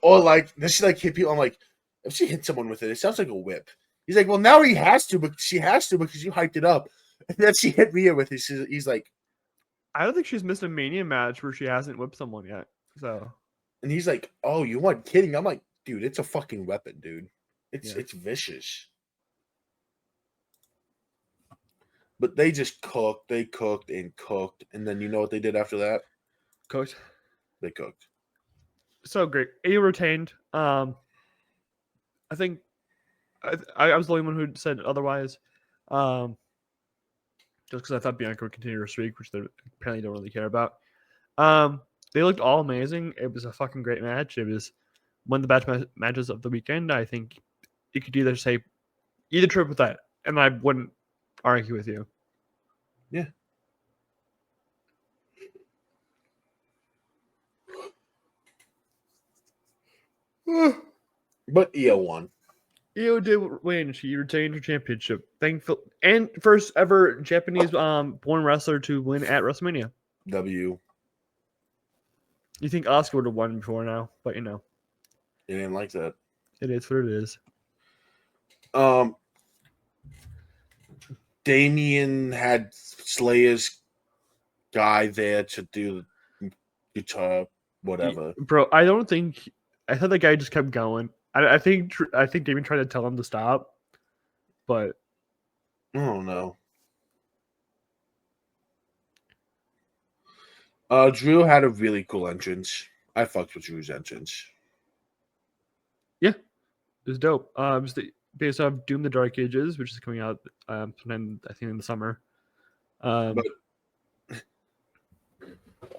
Or like, does she like hit people? I'm like, if she hit someone with it sounds like a whip. He's like, well, now he has to, but she has to because you hyped it up. And then she hit Rhea with it. He's like, I don't think she's missed a Mania match where she hasn't whipped someone yet. So, and he's like, oh, you weren't kidding? I'm like, dude, it's a fucking weapon, dude. It's vicious. But they just cooked. They cooked and cooked, and then you know what they did after that? coached. They cooked. So great. A retained. I think I was the only one who said otherwise. Just because I thought Bianca would continue her streak, which they apparently don't really care about. They looked all amazing. It was a fucking great match. It was one of the best matches of the weekend. I think you could either say either trip with that, and I wouldn't argue with you. Yeah. But Io won. Io did win. She retained her championship. Thankful and first ever Japanese born wrestler to win at WrestleMania. W. You think Oscar would have won before now, but you know. You didn't like that. It is what it is. Damien had Slayer's guy there to do guitar, whatever. Bro, I thought the guy just kept going. I think Damien tried to tell him to stop, but I don't know. Drew had a really cool entrance. I fucked with Drew's entrance. Yeah, it was dope. It was based off Doom the Dark Ages, which is coming out sometime, I think, in the summer. But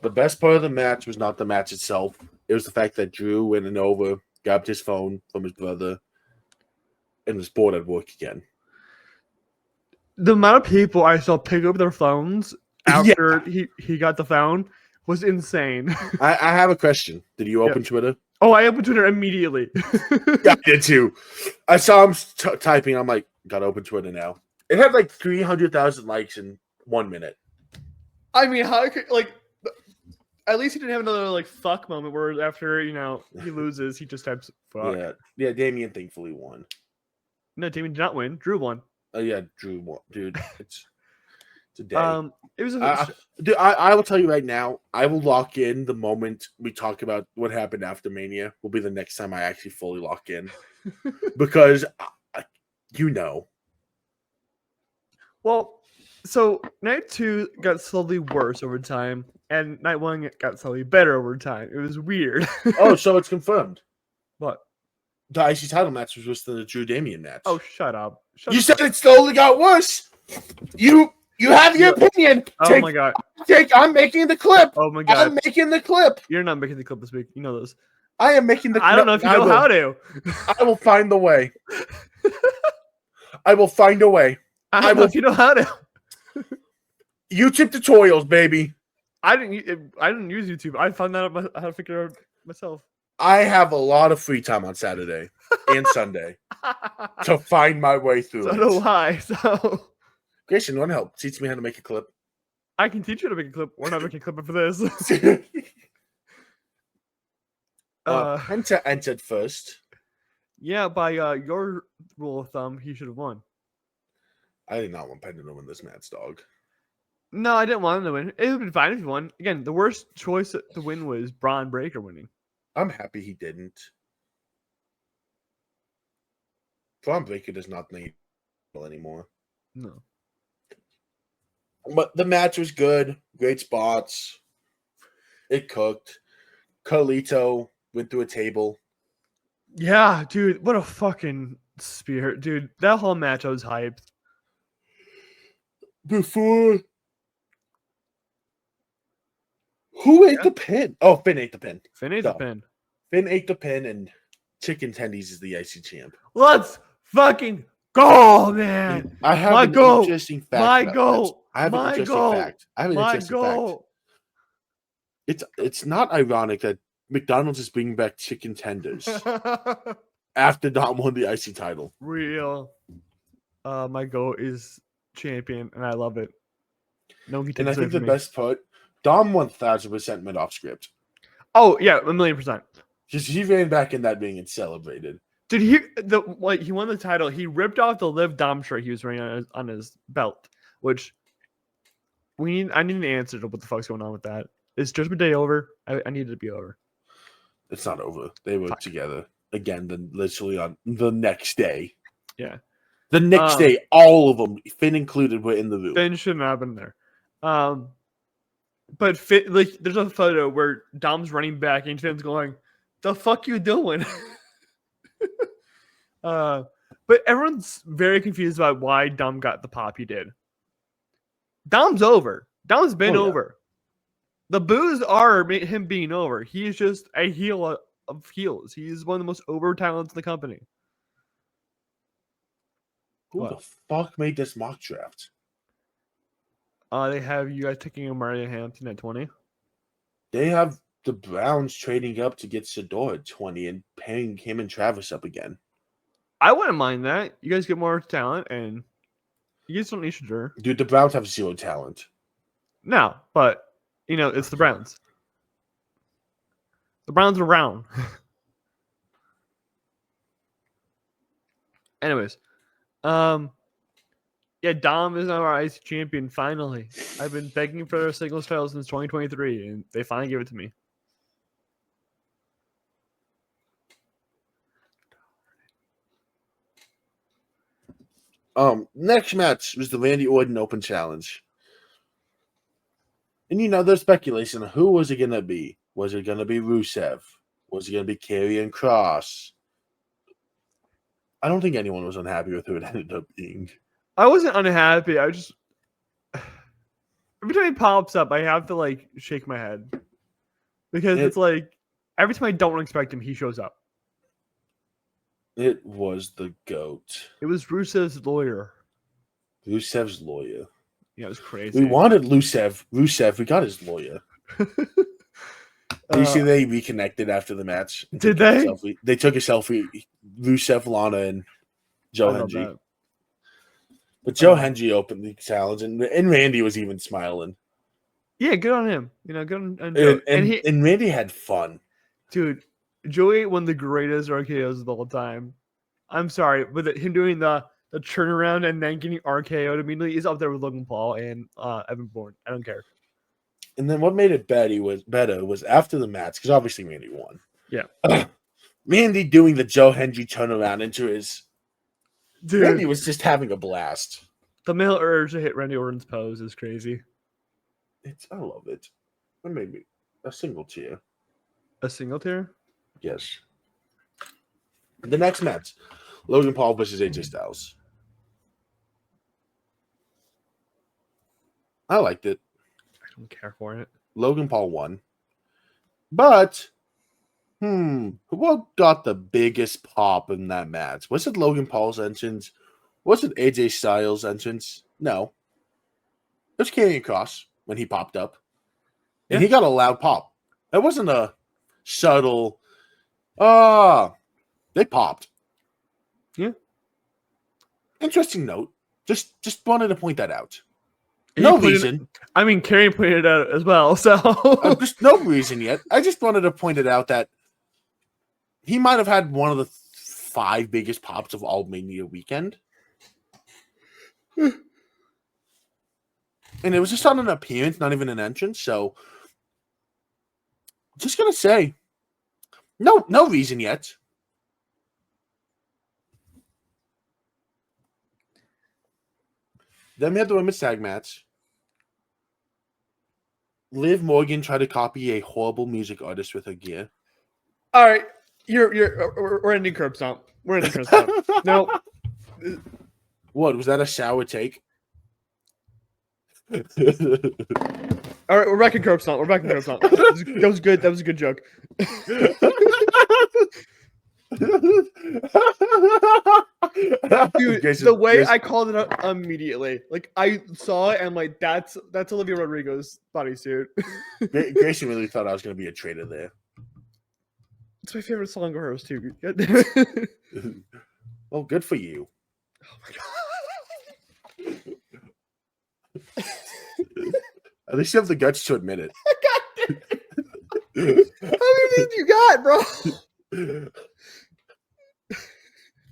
the best part of the match was not the match itself. It was the fact that Drew went over, grabbed his phone from his brother, and was bored at work again. The amount of people I saw pick up their phones after he got the phone was insane. I have a question. Did you open Twitter? Oh, I opened Twitter immediately. Yeah, I did too. I saw him typing. I'm like, gotta open Twitter now. It had like 300,000 likes in 1 minute. I mean, how could at least he didn't have another like fuck moment where after he loses, he just types fuck. Yeah. Damien thankfully won. No, Damien did not win. Drew won. Oh yeah, Drew won, dude. It's a day. It was dude, I will tell you right now, I will lock in the moment we talk about what happened after Mania. Will be the next time I actually fully lock in. Because, well, So night 2 got slowly worse over time, and night 1 got slowly better over time. It was weird. Oh, so it's confirmed. What? The IC title match was worse than the Drew Damian match. Oh, shut up! You said it slowly got worse. You have your opinion. Oh my god! I'm making the clip. Oh my god! I'm making the clip. You're not making the clip this week. You know this. I am making the clip. I don't know if you know how to. I will find the way. I will find a way. I don't know if you know how to. YouTube tutorials, baby. I didn't use YouTube. I found out how to figure it out myself. I have a lot of free time on Saturday and Sunday to find my way through so it. do I. So, Grayson, you want to help? Teach me how to make a clip. I can teach you how to make a clip. We're not making a clip for this. Penta entered first. Yeah, by your rule of thumb, he should have won. I did not want Penta to win this match, dog. No, I didn't want him to win. It would have been fine if he won. Again, the worst choice to win was Braun Breaker winning. I'm happy he didn't. Braun Breaker does not need anymore. No. But the match was good. Great spots. It cooked. Carlito went through a table. Yeah, dude. What a fucking spear. Dude, that whole match I was hyped. Before... Who ate the pin? Oh, Finn ate the pin. Finn ate the pin. Finn ate the pin, and Chicken Tendies is the IC champ. Let's fucking go, man. I have an interesting fact. My goal. I have an interesting fact. I have an interesting fact. It's not ironic that McDonald's is bringing back chicken tenders after Dom won the IC title. Real. My goal is champion, and I love it. No, he and I think the best part, Dom 1000% went off script. Oh yeah, 1,000,000%. Just he ran back in that ring and celebrated. Did he? He won the title. He ripped off the Liv Dom shirt he was wearing on his belt, which I need an answer to what the fuck's going on with that. Is Judgment Day over? I need it to be over. It's not over. They were together again. Then literally on the next day. Yeah. The next day, all of them, Finn included, were in the room. Finn shouldn't have been there. But Finn, there's a photo where Dom's running back and Finn's going, "The fuck you doing?" But everyone's very confused about why Dom got the pop he did. Dom's over. Dom's been over. The boos are him being over. He's just a heel of heels. He's one of the most over talents in the company. Who the fuck made this mock draft? They have you guys taking Maria Hampton at 20. They have the Browns trading up to get Sador at 20 and paying him and Travis up again. I wouldn't mind that. You guys get more talent, and you guys don't need Shador. Dude, the Browns have zero talent. No, but it's the Browns. The Browns are round. Anyways, yeah, Dom is now our IC champion. Finally, I've been begging for their singles title since 2023, and they finally gave it to me. Next match was the Randy Orton Open Challenge. And there's speculation of who was it going to be? Was it going to be Rusev? Was it going to be Karrion Kross? I don't think anyone was unhappy with who it ended up being. I wasn't unhappy. I just every time he pops up, I have to shake my head because it's every time I don't expect him, he shows up. It was the GOAT. It was Rusev's lawyer. Rusev's lawyer. Yeah, it was crazy. We wanted Rusev. We got his lawyer. You see, they reconnected after the match. Did they? They took a selfie. Rusev, Lana, and Joe Hendry. But Joe Hendry opened the challenge, and Randy was even smiling. Yeah, good on him. Good on Joe. And Randy had fun. Dude, Joey wan the greatest RKOs of all time. I'm sorry, but him doing the turnaround and then getting RKO'd immediately is up there with Logan Paul and Evan Bourne. I don't care. And then what made it better was after the match, because obviously Randy won. Yeah. Randy doing the Joe Hendry turnaround into his... Dude. Randy was just having a blast. The male urge to hit Randy Orton's pose is crazy. I love it. Or maybe a single tier. A single tier? Yes. The next match, Logan Paul versus AJ Styles. I liked it. I don't care for it. Logan Paul won. But, what got the biggest pop in that match? Was it Logan Paul's entrance? Was it AJ Styles' entrance? No. It was Karrion Kross when he popped up. And he got a loud pop. It wasn't a subtle, they popped. Yeah. Interesting note. Just wanted to point that out. No reason. Karrion pointed it out as well, so. Just no reason yet. I just wanted to point it out that he might have had one of the 5 biggest pops of all Mania weekend. And it was just on an appearance, not even an entrance. So, just gonna say, no reason yet. Then we had the women's tag match. Liv Morgan tried to copy a horrible music artist with her gear. All right, we're ending curb stomp. We're ending curb stomp. No. What was that? A sour take? All right, we're back in curb stomp. That was good. That was a good joke. Dude, the way I called it out immediately, like I saw it and I'm like, that's Olivia Rodrigo's bodysuit. Grayson really thought I was going to be a traitor there. It's my favorite song of hers too. Well, good for you. Oh my god! At least you have the guts to admit it. How many did you got, bro?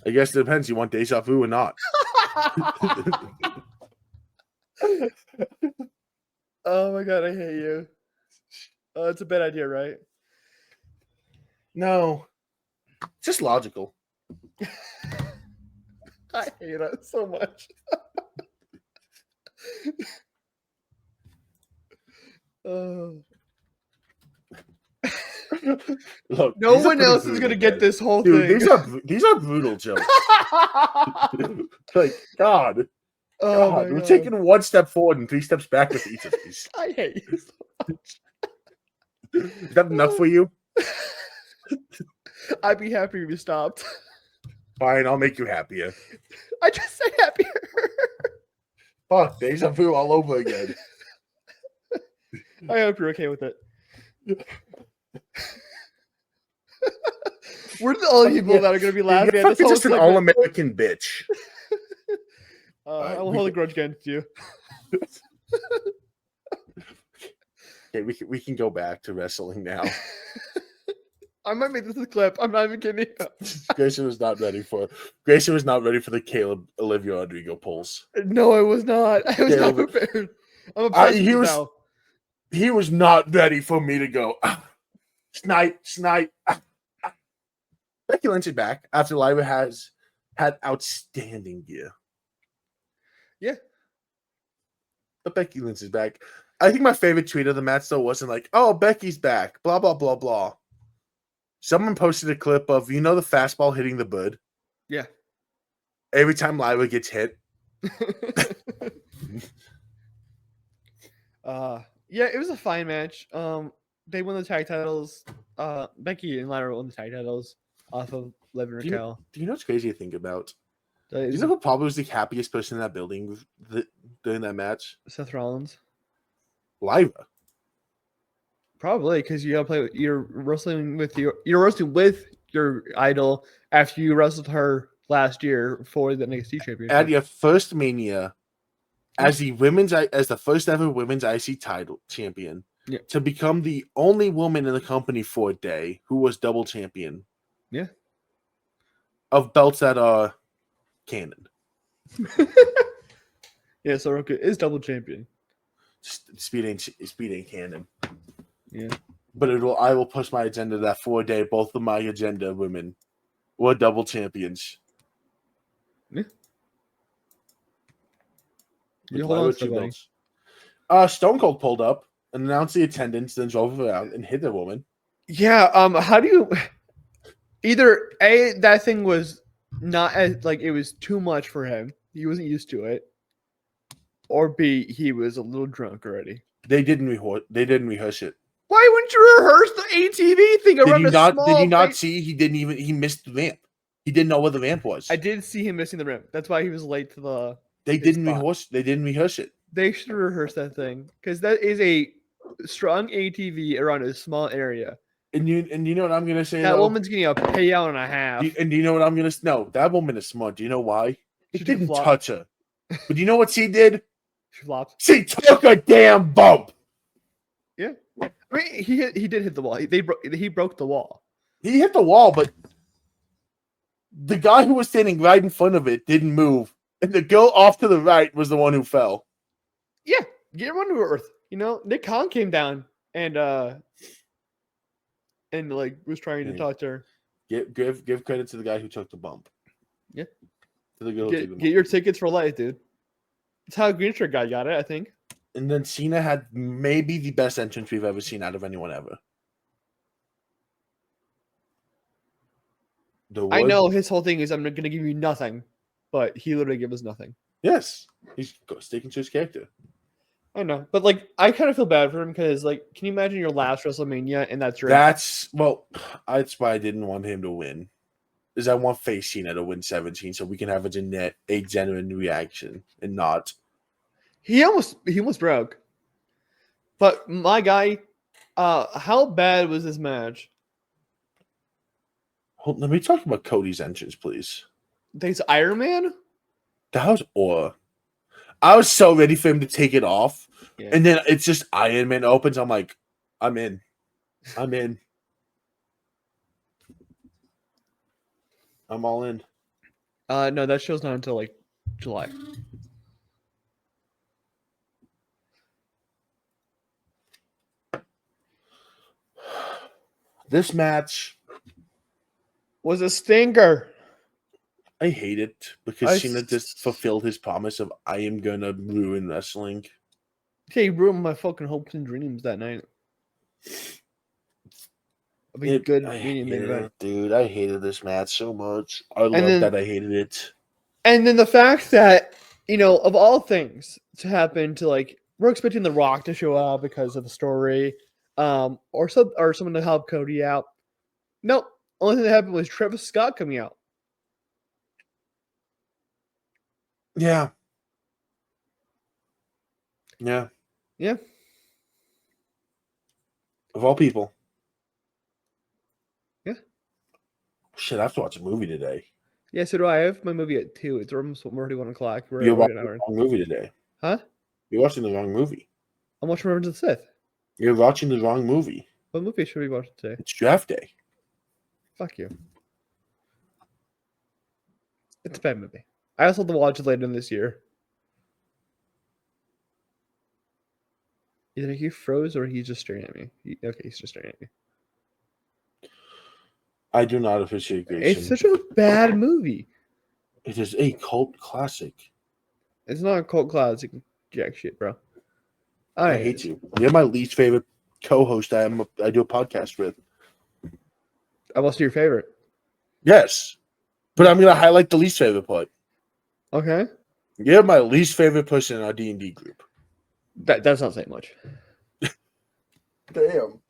I guess it depends. You want deja vu or not? Oh my god, I hate you. It's a bad idea, right? No. It's just logical. I hate it so much. Look, no one else is gonna get this whole Dude, thing. These are brutal jokes. Like, God. We're taking 1 step forward and 3 steps back with each of these. I hate you so much. Is that enough for you? I'd be happy if you stopped. Fine, I'll make you happier. I just say happier. Fuck, deja vu all over again. I hope you're okay with it. We're the only people that are going to be laughing at this whole just an all-American bitch. I will hold a grudge against you. Okay, we can go back to wrestling now. I might make this a clip. I'm not even kidding. Grayson was not ready for the Kaleb Olivia Rodrigo pulls. No, I was not. I was not prepared. I'm obsessed with now. He was not ready for me to go. Snipe. Becky Lynch is back after Lyra has had outstanding gear. Yeah. But Becky Lynch is back. I think my favorite tweet of the match, though, wasn't like, oh, Becky's back, blah, blah, blah, blah. Someone posted a clip of, the fastball hitting the bud? Yeah. Every time Lyra gets hit. Yeah, it was a fine match. They won the tag titles. Becky and Lyra won the tag titles off of Liv and Raquel. Do you know what's crazy to think about? Do you know who probably was the happiest person in that building during that match? Seth Rollins. Lyra. Probably because you're wrestling with your idol after you wrestled her last year for the NXT championship. At your first Mania, as the first ever women's IC title champion, to become the only woman in the company for a day who was double champion. Yeah. Of belts that are canon. Yeah, so Soroka is double champion. Speed ain't canon. Yeah. But I will push my agenda that for a day, both of my agenda women were double champions. Yeah. You hold on to somebody. Stone Cold pulled up and announced the attendance, then drove around and hit the woman. Yeah. How do you? Either A, that thing was not as like it was too much for him. He wasn't used to it. Or B, he was a little drunk already. They didn't rehearse it. Why wouldn't you rehearse the ATV thing around a small? Did you not see? He missed the ramp. He didn't know where the ramp was. I did see him missing the ramp. That's why he was late to the. They didn't rehearse it. They should rehearse that thing because that is a strong ATV around a small area. And you know what I'm gonna say? That woman's getting a payout and a half. And do you know what I'm gonna? No, that woman is smart. Do you know why? It didn't touch her. But do you know what she did? She flopped. She took a damn bump. Yeah, I mean he did hit the wall. He broke the wall. He hit the wall, but the guy who was standing right in front of it didn't move, and the girl off to the right was the one who fell. Yeah, get everyone to earth. You know, Nick Khan came down and like was trying to talk to her. Give credit to the guy who took the bump. Yeah, to the girl get your tickets for life, dude. That's how Green Shirt guy got it, I think. And then Cena had maybe the best entrance we've ever seen out of anyone ever. I know his whole thing is I'm going to give you nothing, but he literally gave us nothing. Yes, he's sticking to his character. I know, but like I kind of feel bad for him because like, can you imagine your last WrestleMania and that's why I didn't want him to win. Is I want face Cena to win 17 so we can have a genuine reaction and not. He almost broke. But my guy, how bad was this match? Let me talk about Cody's entrance, please. Thanks, Iron Man? That was aura. I was so ready for him to take it off. Yeah. And then it's just Iron Man opens. I'm like, I'm in. I'm all in. No, that show's not until like July. This match was a stinker. I hate it because Cena just fulfilled his promise of I am gonna ruin wrestling. Yeah, he ruined my fucking hopes and dreams that night. Dude, I hated this match so much. I hated it. And then the fact that, you know, of all things to happen to like, we're expecting The Rock to show up because of the story, or someone to help Cody out. Nope. Only thing that happened was Travis Scott coming out. Yeah. Of all people. Yeah. Shit, I have to watch a movie today. Yeah, so do I. I have my movie at 2. It's already 1 o'clock. You're watching the wrong movie today. Huh? You're watching the wrong movie. I'm watching Revenge of the Sith. You're watching the wrong movie. What movie should we watch today? It's draft day. Fuck you. It's a bad movie. I also have to watch it later in this year. Either he froze or he's just staring at me. He's just staring at me. I do not appreciate Grayson. It's such a bad movie. It is a cult classic. It's not a cult classic, jack shit, bro. I hate you. You're my least favorite co-host I do a podcast with. I'm also your favorite. Yes. But I'm going to highlight the least favorite part. Okay. You're my least favorite person in our D&D group. That's not saying much. Damn.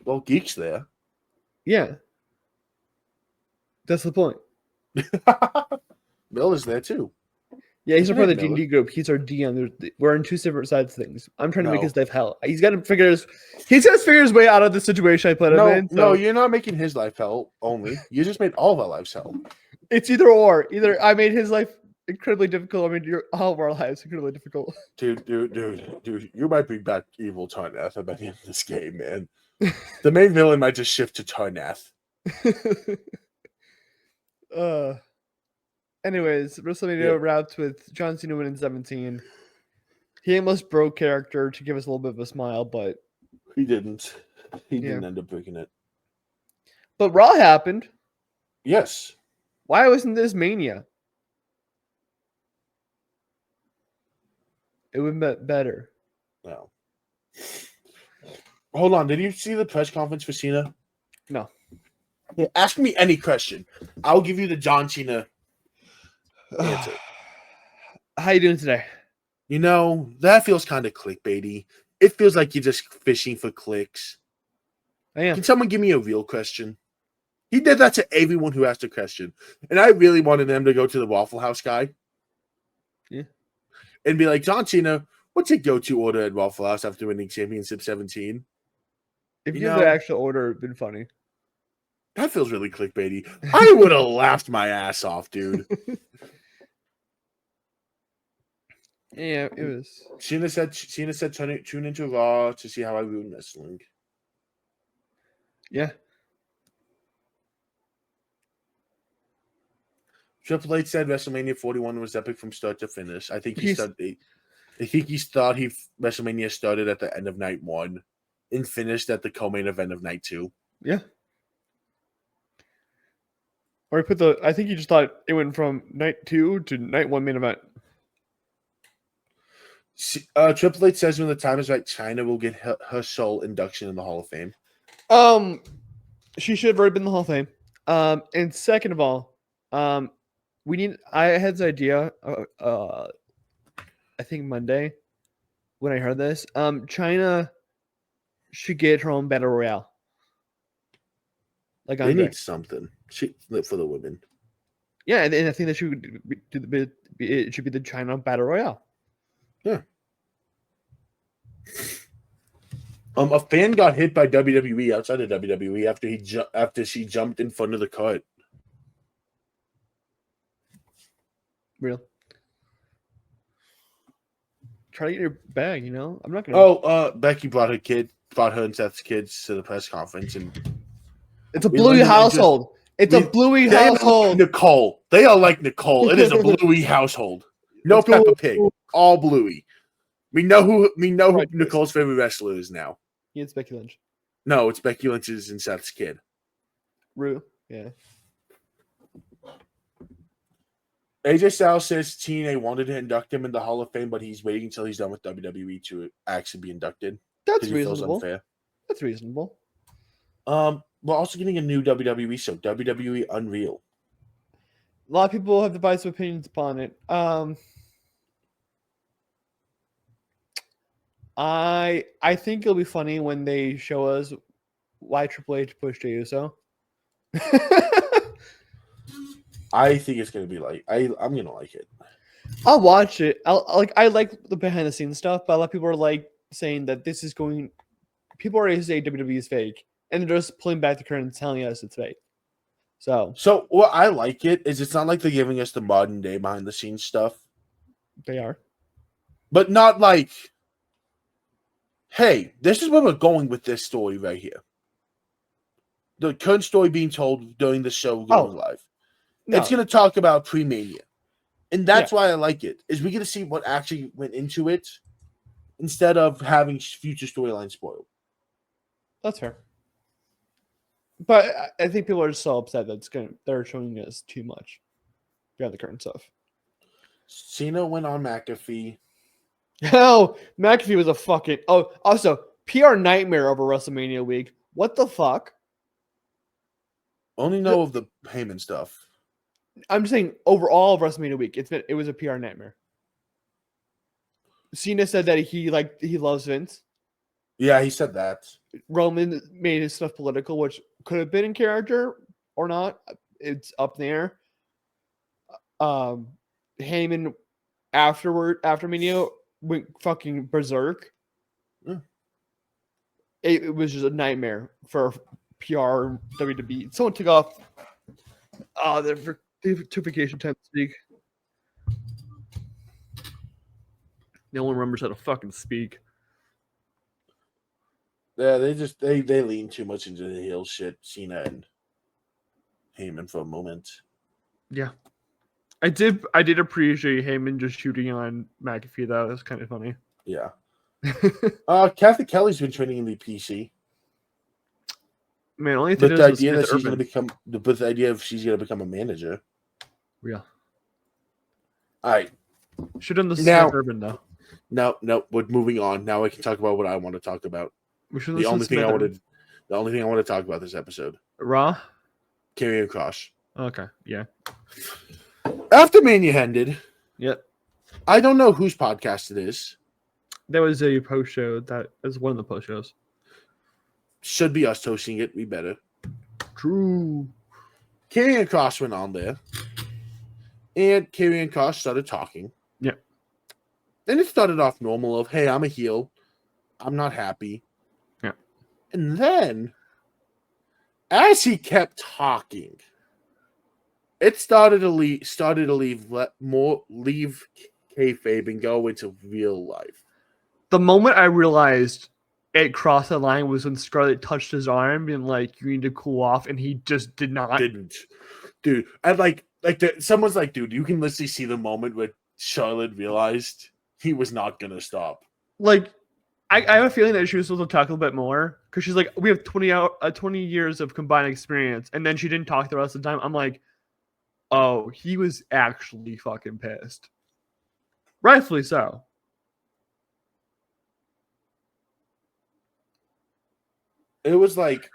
Well, Geek's there. Yeah. That's the point. Bill is there too. Yeah, he's a part of the D&D group. He's our DM. We're on 2 separate sides of things. I'm trying to make his life hell. He's got to figure his way out of the situation I put him in. So. No, you're not making his life hell only. You just made all of our lives hell. It's either or. Either I made his life incredibly difficult. I mean, all of our lives incredibly difficult. Dude, you might be back evil Tarnath by the end of this game, man. The main villain might just shift to Tarnath. Anyways, WrestleMania wrapped with John Cena winning 17. He almost broke character to give us a little bit of a smile, but he didn't. He didn't end up breaking it. But Raw happened. Yes. Why wasn't this Mania? It would be better. No. Hold on. Did you see the press conference for Cena? No. Yeah, ask me any question. I'll give you the John Cena answer. How you doing today? You know, that feels kind of clickbaity. It feels like you're just fishing for clicks. I am. Can someone give me a real question? He did that to everyone who asked a question. And I really wanted them to go to the Waffle House guy. Yeah. And be like, John Cena, what's your go-to order at Waffle House after winning Championship 17? If you have the actual order, it'd been funny. That feels really clickbaity. I would have laughed my ass off, dude. Yeah, it was. Cena said tune into Raw to see how I ruin wrestling. Yeah. Triple H said WrestleMania 41 was epic from start to finish. I think he thought WrestleMania started at the end of night 1 and finished at the co-main event of night 2. Yeah. Or I think he just thought it went from night 2 to night 1 main event. Triple H says when the time is right, China will get her sole induction in the Hall of Fame. She should have already been in the Hall of Fame. And second of all, I had this idea. I think Monday when I heard this. China should get her own battle royale. Like they need something for the women. Yeah, and I think that it should be the China battle royale. Yeah. A fan got hit by WWE outside of WWE after she jumped in front of the cart. Real. Try to get your bag, you know? I'm not gonna. Becky brought her and Seth's kids to the press conference, and it's a Bluey household. It's a Bluey household. Nicole. They are like Nicole. It is a Bluey household. No Peppa Pig. All Bluey. We know who Nicole's favorite wrestler is now. It's Becky Lynch. No, it's Becky Lynch's and Seth's kid. Rue. Yeah. AJ Styles says TNA wanted to induct him in the Hall of Fame, but he's waiting until he's done with WWE to actually be inducted. That's reasonable. That's reasonable. We're also getting a new WWE show, WWE Unreal. A lot of people have divisive opinions upon it. I think it'll be funny when they show us why Triple H pushed Jey Uso. I think it's gonna be like I'm gonna like it. I'll watch it. I like the behind the scenes stuff, but a lot of people are like saying that this is going. People already say WWE is fake, and they're just pulling back the curtain and telling us it's fake. So what I like it is it's not like they're giving us the modern day behind the scenes stuff. They are, but not like, hey, this is where we're going with this story right here. The current story being told during the show going live. No. It's going to talk about pre-Mania. And that's why I like it, is we get to see what actually went into it instead of having future storylines spoiled. That's fair. But I think people are just so upset that they're showing us too much beyond the current stuff. Cena went on McAfee. Oh, McAfee was a fucking... Oh, also, PR nightmare over WrestleMania week. What the fuck? Only know of the Heyman stuff. I'm just saying, overall of WrestleMania week, it was a PR nightmare. Cena said that he loves Vince. Yeah, he said that. Roman made his stuff political, which could have been in character or not. It's up there. Heyman after Mania went fucking berserk. Yeah. It was just a nightmare for PR WWE. Someone took off they took vacation time this week. No one remembers how to fucking speak. Yeah, they lean too much into the heel shit, Cena and Heyman for a moment. Yeah. I did appreciate Heyman just shooting on McAfee. That was kind of funny. Yeah. Kathy Kelly's been training in the PC. Man, only thing the idea that she's going to become the idea of she's going to become a manager. Yeah. All right. Should have done this now, Urban though. No, we're moving on. Now I can talk about what I want to talk about. The only thing I want to talk about this episode. Raw? Karrion Kross. Okay, yeah. After Mania ended. Yep. I don't know whose podcast it is. There was a post show that is one of the post shows. Should be us hosting it. We better. True. Karrion Kross went on there. And Karrion Kross started talking. Yeah. And it started off normal of, hey, I'm a heel. I'm not happy. Yeah. And then, as he kept talking, it started to leave kayfabe and go into real life. The moment I realized it crossed the line was when Scarlett touched his arm and like, you need to cool off, and he just did not. Didn't. Dude, and someone's like, dude, you can literally see the moment where Charlotte realized he was not gonna stop. Like, I have a feeling that she was supposed to talk a little bit more because she's like, we have 20 years of combined experience, and then she didn't talk the rest of the time. I'm like, oh, he was actually fucking pissed. Rightfully so. It was like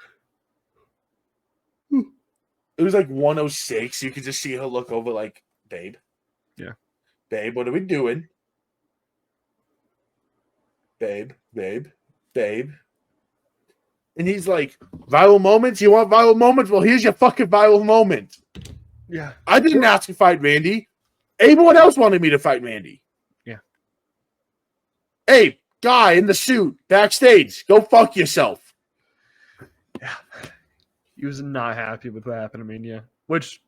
106. You could just see her look over like, babe. Yeah. Babe, what are we doing? Babe. And he's like, viral moments? You want viral moments? Well, here's your fucking viral moment. Yeah. I didn't ask to fight Randy. Everyone else wanted me to fight Randy. Yeah. Hey, guy in the suit, backstage, go fuck yourself. Yeah. He was not happy with what happened to Mania, which,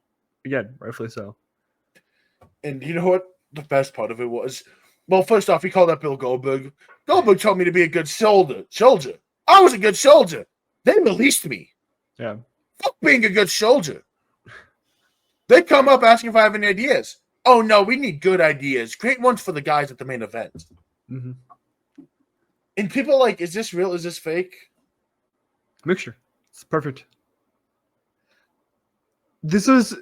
again, rightfully so. And you know what the best part of it was? Well, first off, he called up Bill Goldberg. Goldberg told me to be a good soldier. I was a good soldier. They released me. Yeah. Fuck being a good soldier. They come up asking if I have any ideas. Oh, no, we need good ideas. Create ones for the guys at the main event. Mm-hmm. And people are like, is this real? Is this fake? Mixture. It's perfect. This was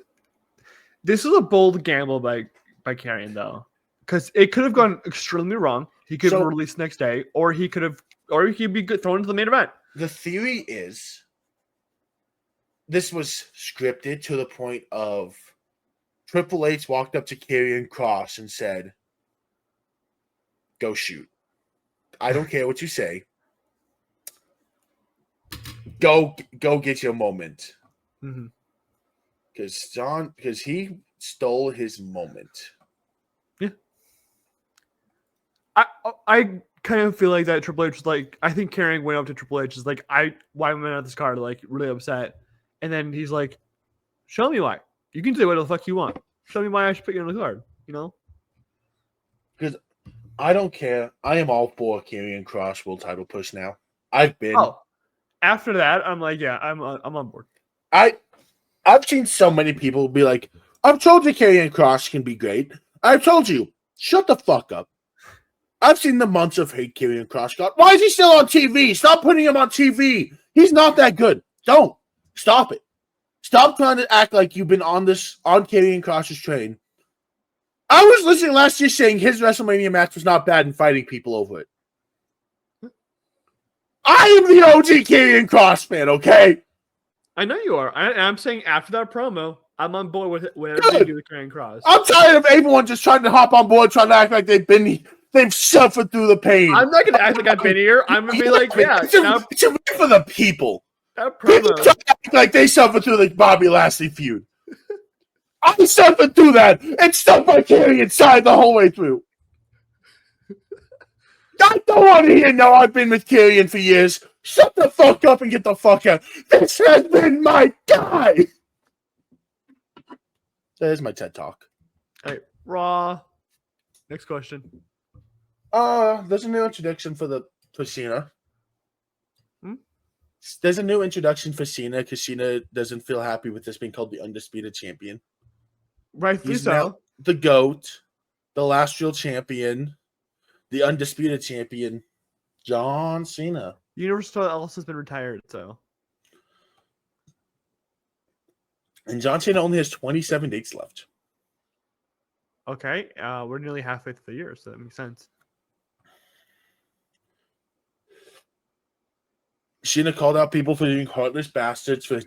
a bold gamble by Karrion, though, because it could have gone extremely wrong. He could have released the next day, or he could be thrown into the main event. The theory is this was scripted to the point of Triple H walked up to Karrion Kross and said, "Go shoot. I don't care what you say. Go get your moment." Mm-hmm. Because he stole his moment. Yeah. I kind of feel like that Triple H was like, I think Karrion went up to Triple H is like, why am I not this card? Like, really upset. And then he's like, show me why. You can say what the fuck you want. Show me why I should put you on the card, you know? Because I don't care. I am all for Karrion Kross world title push now. I've been. Oh, after that, I'm like, yeah, I'm on board. I've seen so many people be like, I've told you Karrion Kross can be great. I've told you. Shut the fuck up. I've seen the months of hate Karrion Kross got. Why is he still on TV? Stop putting him on TV. He's not that good. Don't. Stop it. Stop trying to act like you've been on Karrion Kross's train. I was listening last year saying his WrestleMania match was not bad and fighting people over it. I am the OG Karrion Kross fan, okay? I know you are. I'm saying after that promo, I'm on board with whatever they do with Karrion Kross. I'm tired of everyone just trying to hop on board, trying to act like they've suffered through the pain. I'm not gonna act like I've been here. I'm gonna be like, yeah, it's a way for the people. That promo. People act like they suffered through the Bobby Lashley feud. I suffered through that and stuck my Karrion inside the whole way through. I don't want to hear no, I've been with Karrion for years. Shut the fuck up and get the fuck out. This has been my guy. There's my TED Talk. All right, Raw. Next question. There's a new introduction for Cena. There's a new introduction for Cena because Cena doesn't feel happy with this being called the Undisputed Champion. Rightfully so. Now the GOAT, the last real champion, the Undisputed Champion, John Cena. Universal else has been retired, so. And John Cena only has 27 dates left. Okay, we're nearly halfway through the year, so that makes sense. Cena called out people for being heartless bastards for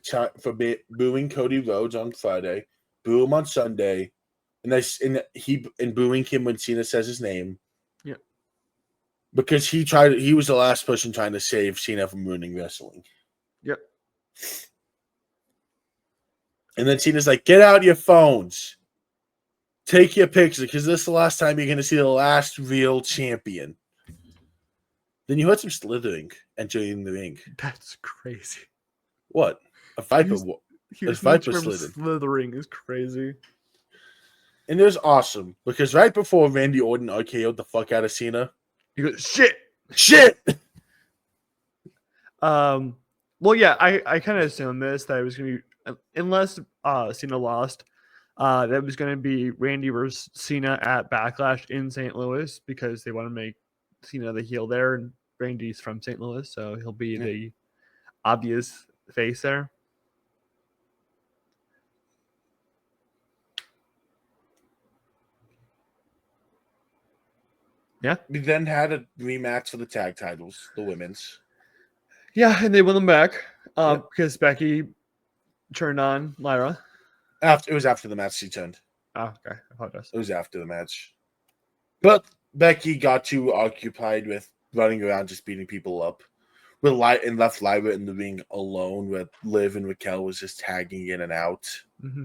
booing Cody Rhodes on Friday, boo him on Sunday, and booing him when Cena says his name. Yeah. Because he was the last person trying to save Cena from ruining wrestling. Yep. And then Cena's like, get out your phones. Take your picture, because this is the last time you're going to see the last real champion. Then you heard some slithering entering the ring. That's crazy. What? A Viper slithering. Slithering is crazy. And it was awesome, because right before Randy Orton RKO'd the fuck out of Cena, he goes, shit! Well, yeah, I kind of assumed that it was going to be, unless Cena lost, that was going to be Randy versus Cena at Backlash in St. Louis, because they want to make Cena the heel there, and Randy's from St. Louis, so he'll be the obvious face there. Yeah. We then had a rematch for the tag titles, the women's. Yeah, and they won them back because Becky turned on Lyra. It was after the match she turned. Oh, okay. I apologize. It was after the match. But Becky got too occupied with running around just beating people up. And left Lyra in the ring alone, where Liv and Raquel was just tagging in and out. Mm-hmm.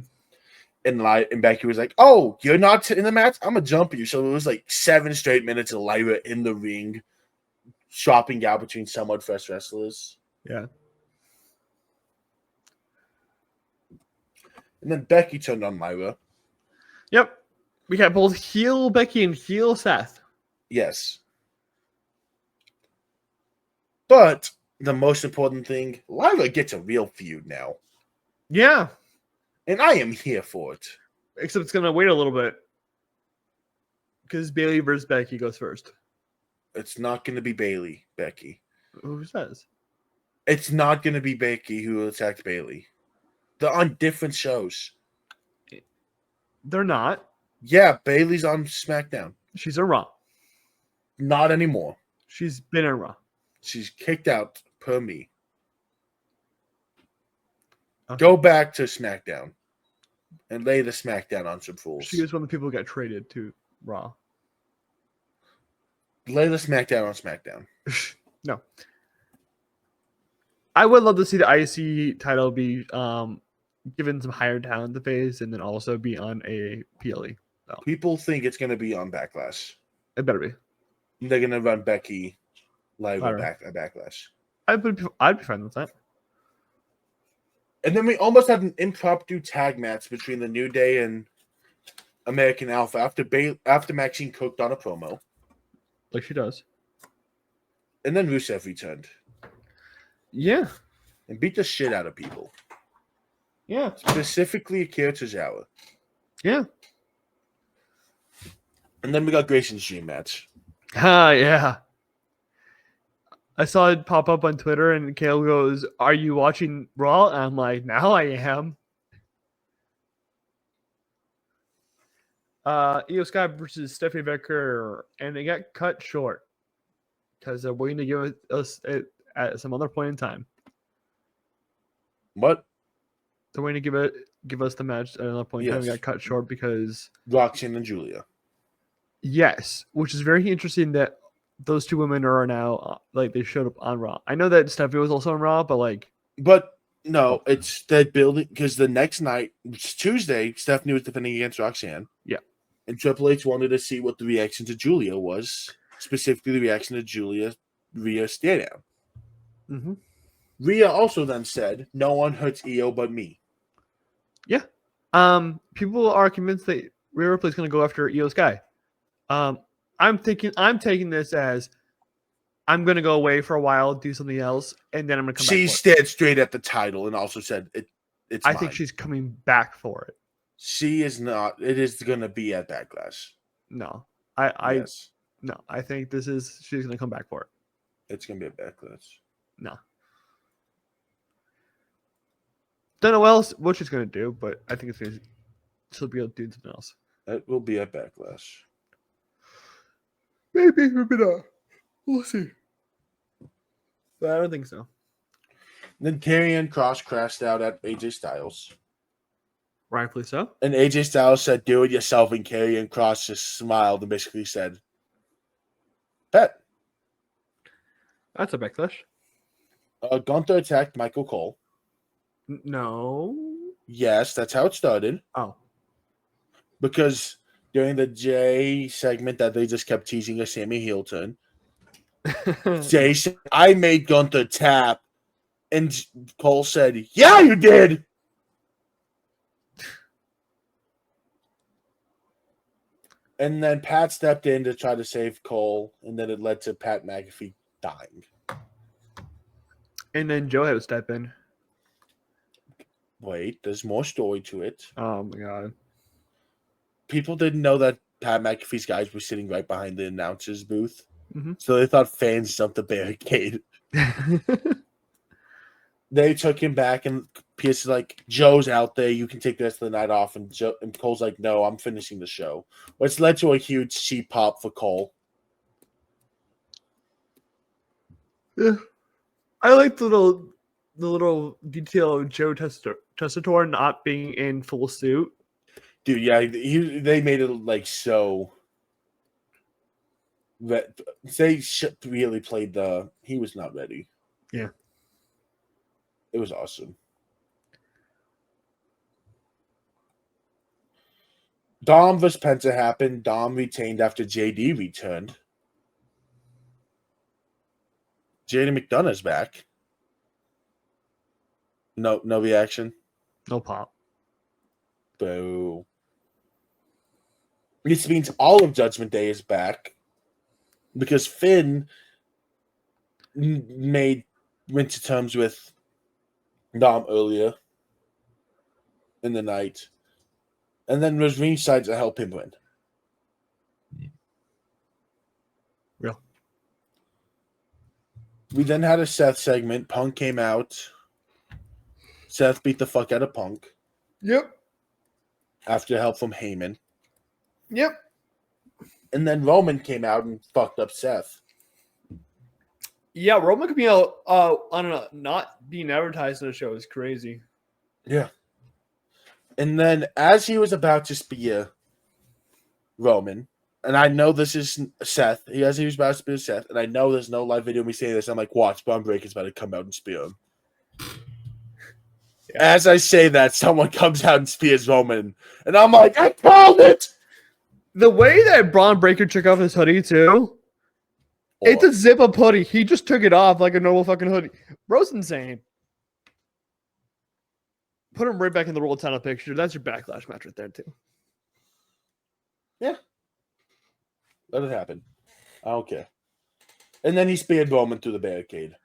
And Becky was like, oh, you're not in the match? I'm going to jump you. So it was like 7 straight minutes of Lyra in the ring, swapping out between somewhat fresh wrestlers. Yeah. And then Becky turned on Lyra. Yep. We got both heel Becky and heel Seth. Yes. But the most important thing, Lyra gets a real feud now. Yeah. And I am here for it. Except it's going to wait a little bit. Because Bayley versus Becky goes first. It's not going to be Bayley, Becky. Who says? It's not going to be Becky who attacked Bayley. They're on different shows. They're not. Yeah, Bayley's on SmackDown. She's on Raw. Not anymore. She's been on Raw. She's kicked out per me. Okay. Go back to SmackDown and lay the SmackDown on some fools. She was one of the people who got traded to Raw. Lay the SmackDown on SmackDown. No. I would love to see the IC title be given some higher talent to face, and then also be on a PLE. So. People think it's going to be on Backlash. It better be. They're going to run Becky live at Backlash. I'd be fine with that. And then we almost had an impromptu tag match between the New Day and American Alpha after Maxine cooked on a promo. Like she does. And then Rusev returned. Yeah. And beat the shit out of people. Yeah. Specifically Akira Tozawa. Yeah. And then we got Grayson's dream match. Yeah. I saw it pop up on Twitter, and Kaleb goes, "Are you watching Raw?" And I'm like, "Now I am." Io Sky versus Stephanie Becker, and it got cut short because they're waiting to give us it at some other point in time. What? They're waiting to give us the match at another point in time. It got cut short because Roxanne and Julia. Yes, which is very interesting that those two women are now they showed up on Raw. I know that Stephanie was also on Raw, but no, it's that building because the next night, Tuesday, Stephanie was defending against Roxanne. Yeah, and Triple H wanted to see what the reaction to Julia was, specifically the reaction to Julia Rhea stare down. Mm-hmm. Rhea also then said, "No one hurts Io but me." Yeah, people are convinced that Rhea Ripley is going to go after Io Sky. I'm taking this as I'm going to go away for a while, do something else, and then I'm going to come back. She stared straight at the title and also said, "It's." I think she's coming back for it. She is not. It is going to be at Backlash. No, Yes. No, I think she's going to come back for it. It's going to be at Backlash. No. Don't know what she's going to do, but I think she'll be able to do something else. It will be at Backlash. Maybe not. We'll see. But I don't think so. Then Karrion Kross crashed out at AJ Styles. Rightfully so. And AJ Styles said, "Do it yourself," and Karrion Kross just smiled and basically said, "Bet." That's a backlash. Gunther attacked Michael Cole. No. Yes, that's how it started. Oh. Because during the Jay segment that they just kept teasing a Sammy heel turn, Jay said, "I made Gunther tap." And Cole said, "Yeah, you did." And then Pat stepped in to try to save Cole, and then it led to Pat McAfee dying. And then Joe had to step in. Wait, there's more story to it. Oh my god. People didn't know that Pat McAfee's guys were sitting right behind the announcer's booth. Mm-hmm. So they thought fans jumped the barricade. They took him back, and Pierce is like, "Joe's out there. You can take the rest of the night off." And Cole's like, "No, I'm finishing the show," which led to a huge cheap pop for Cole. Yeah. I like the little detail of Joe Tessitore not being in full suit. Dude, yeah, they made it like so. They really played he was not ready. Yeah. It was awesome. Dom vs. Penta happened. Dom retained after JD returned. JD McDonough's back. No reaction. No pop. Boo. This means all of Judgment Day is back because Finn went to terms with Dom earlier in the night, and then was ringside to help him win. Real. We then had a Seth segment. Punk came out. Seth beat the fuck out of Punk. Yep. After help from Heyman. Yep. And then Roman came out and fucked up Seth. Yeah, Roman could be out on not being advertised in the show is crazy. Yeah. And then as he was about to spear Roman, and I know this is Seth, he was about to spear Seth, and I know there's no live video of me saying this. I'm like, watch, Braun Breaker's about to come out and spear him. Yeah. As I say that, someone comes out and spears Roman, and I'm like, I called it! The way that Braun Breaker took off his hoodie, too, it's a zip-up hoodie. He just took it off like a normal fucking hoodie. Bro's insane. Put him right back in the roll title picture. That's your backlash match right there, too. Yeah. Let it happen. I don't care. And then he speared Roman through the barricade.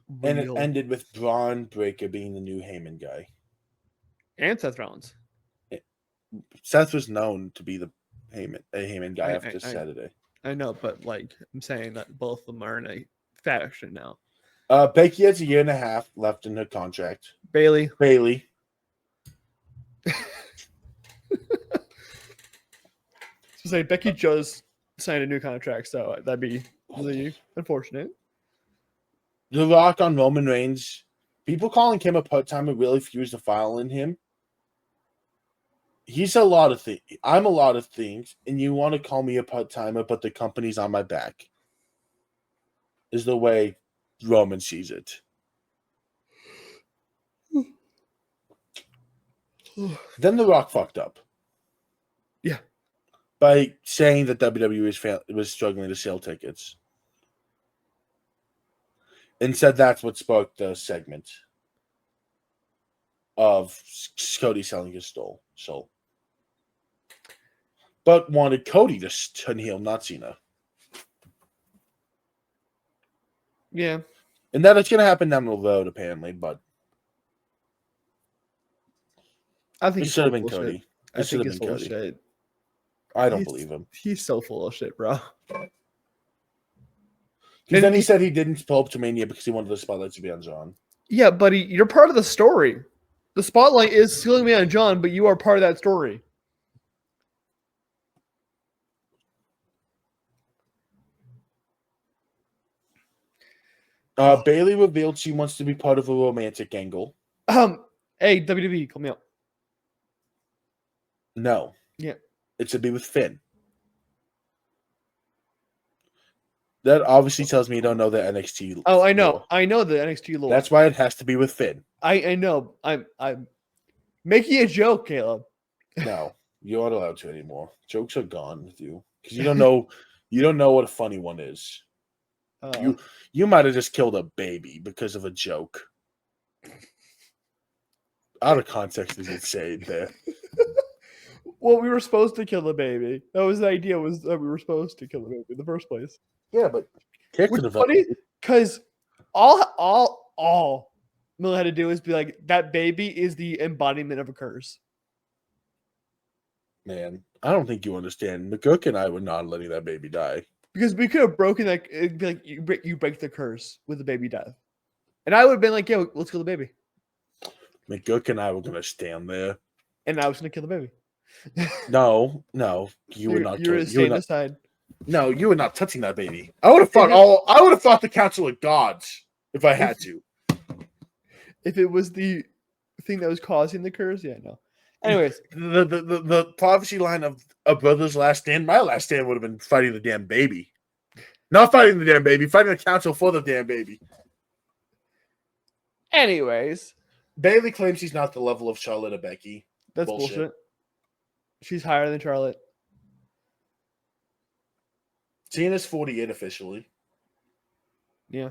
Real. And it ended with Braun Breaker being the new Heyman guy. And Seth Rollins. Seth was known to be a Heyman guy after Saturday. I know, but like I'm saying that both of them are in a faction now. Becky has a year and a half left in her contract. Bailey. So say Becky just signed a new contract, so that'd be really unfortunate. The Rock on Roman Reigns. People calling him a part-timer really fuse the file in him. He's a lot of things. I'm a lot of things, and you want to call me a part-timer, but the company's on my back. Is the way Roman sees it. Then The Rock fucked up. Yeah. By saying that WWE was struggling to sell tickets. And said that's what sparked the segment of Cody selling his soul. But wanted Cody to turn heel, not Cena. Yeah. And that it's going to happen down the road, apparently, but I think it should have been Cody. It should have been Cody. Shit. I don't believe him. He's so full of shit, bro. And then he said he didn't pull up to Mania because he wanted the spotlight to be on John. Yeah, buddy, you're part of the story. The spotlight is still going to be on John, but you are part of that story. Bailey revealed she wants to be part of a romantic angle. Hey, WWE, call me out. No. Yeah. It should be with Finn. That obviously tells me you don't know the NXT. Oh, I know. lore. I know the NXT lore. That's why it has to be with Finn. I know. I'm making a joke, Caleb. No, you aren't allowed to anymore. Jokes are gone with you because you don't know what a funny one is. You might have just killed a baby because of a joke. Out of context is insane there. Well, we were supposed to kill the baby. That was the idea. Was that we were supposed to kill the baby in the first place? Yeah, but Which is funny because all Miller had to do is be like, that baby is the embodiment of a curse. Man, I don't think you understand. McGurk and I were not letting that baby die. Because we could have broken that. It'd be like you break the curse with the baby death, and I would have been like, "Yeah, let's kill the baby." McGurk and I were gonna stand there, and I was gonna kill the baby. No, you were not. You were staying aside. No, you were not touching that baby. I would have fought I would have fought the Council of Gods if I had to. If it was the thing that was causing the curse, yeah, no. Anyways, the prophecy line of a brother's last stand, my last stand would have been fighting the damn baby. Not fighting the damn baby, fighting the council for the damn baby. Anyways, Bailey claims she's not the level of Charlotte or Becky. That's bullshit. She's higher than Charlotte. Cena's 48 officially. Yeah.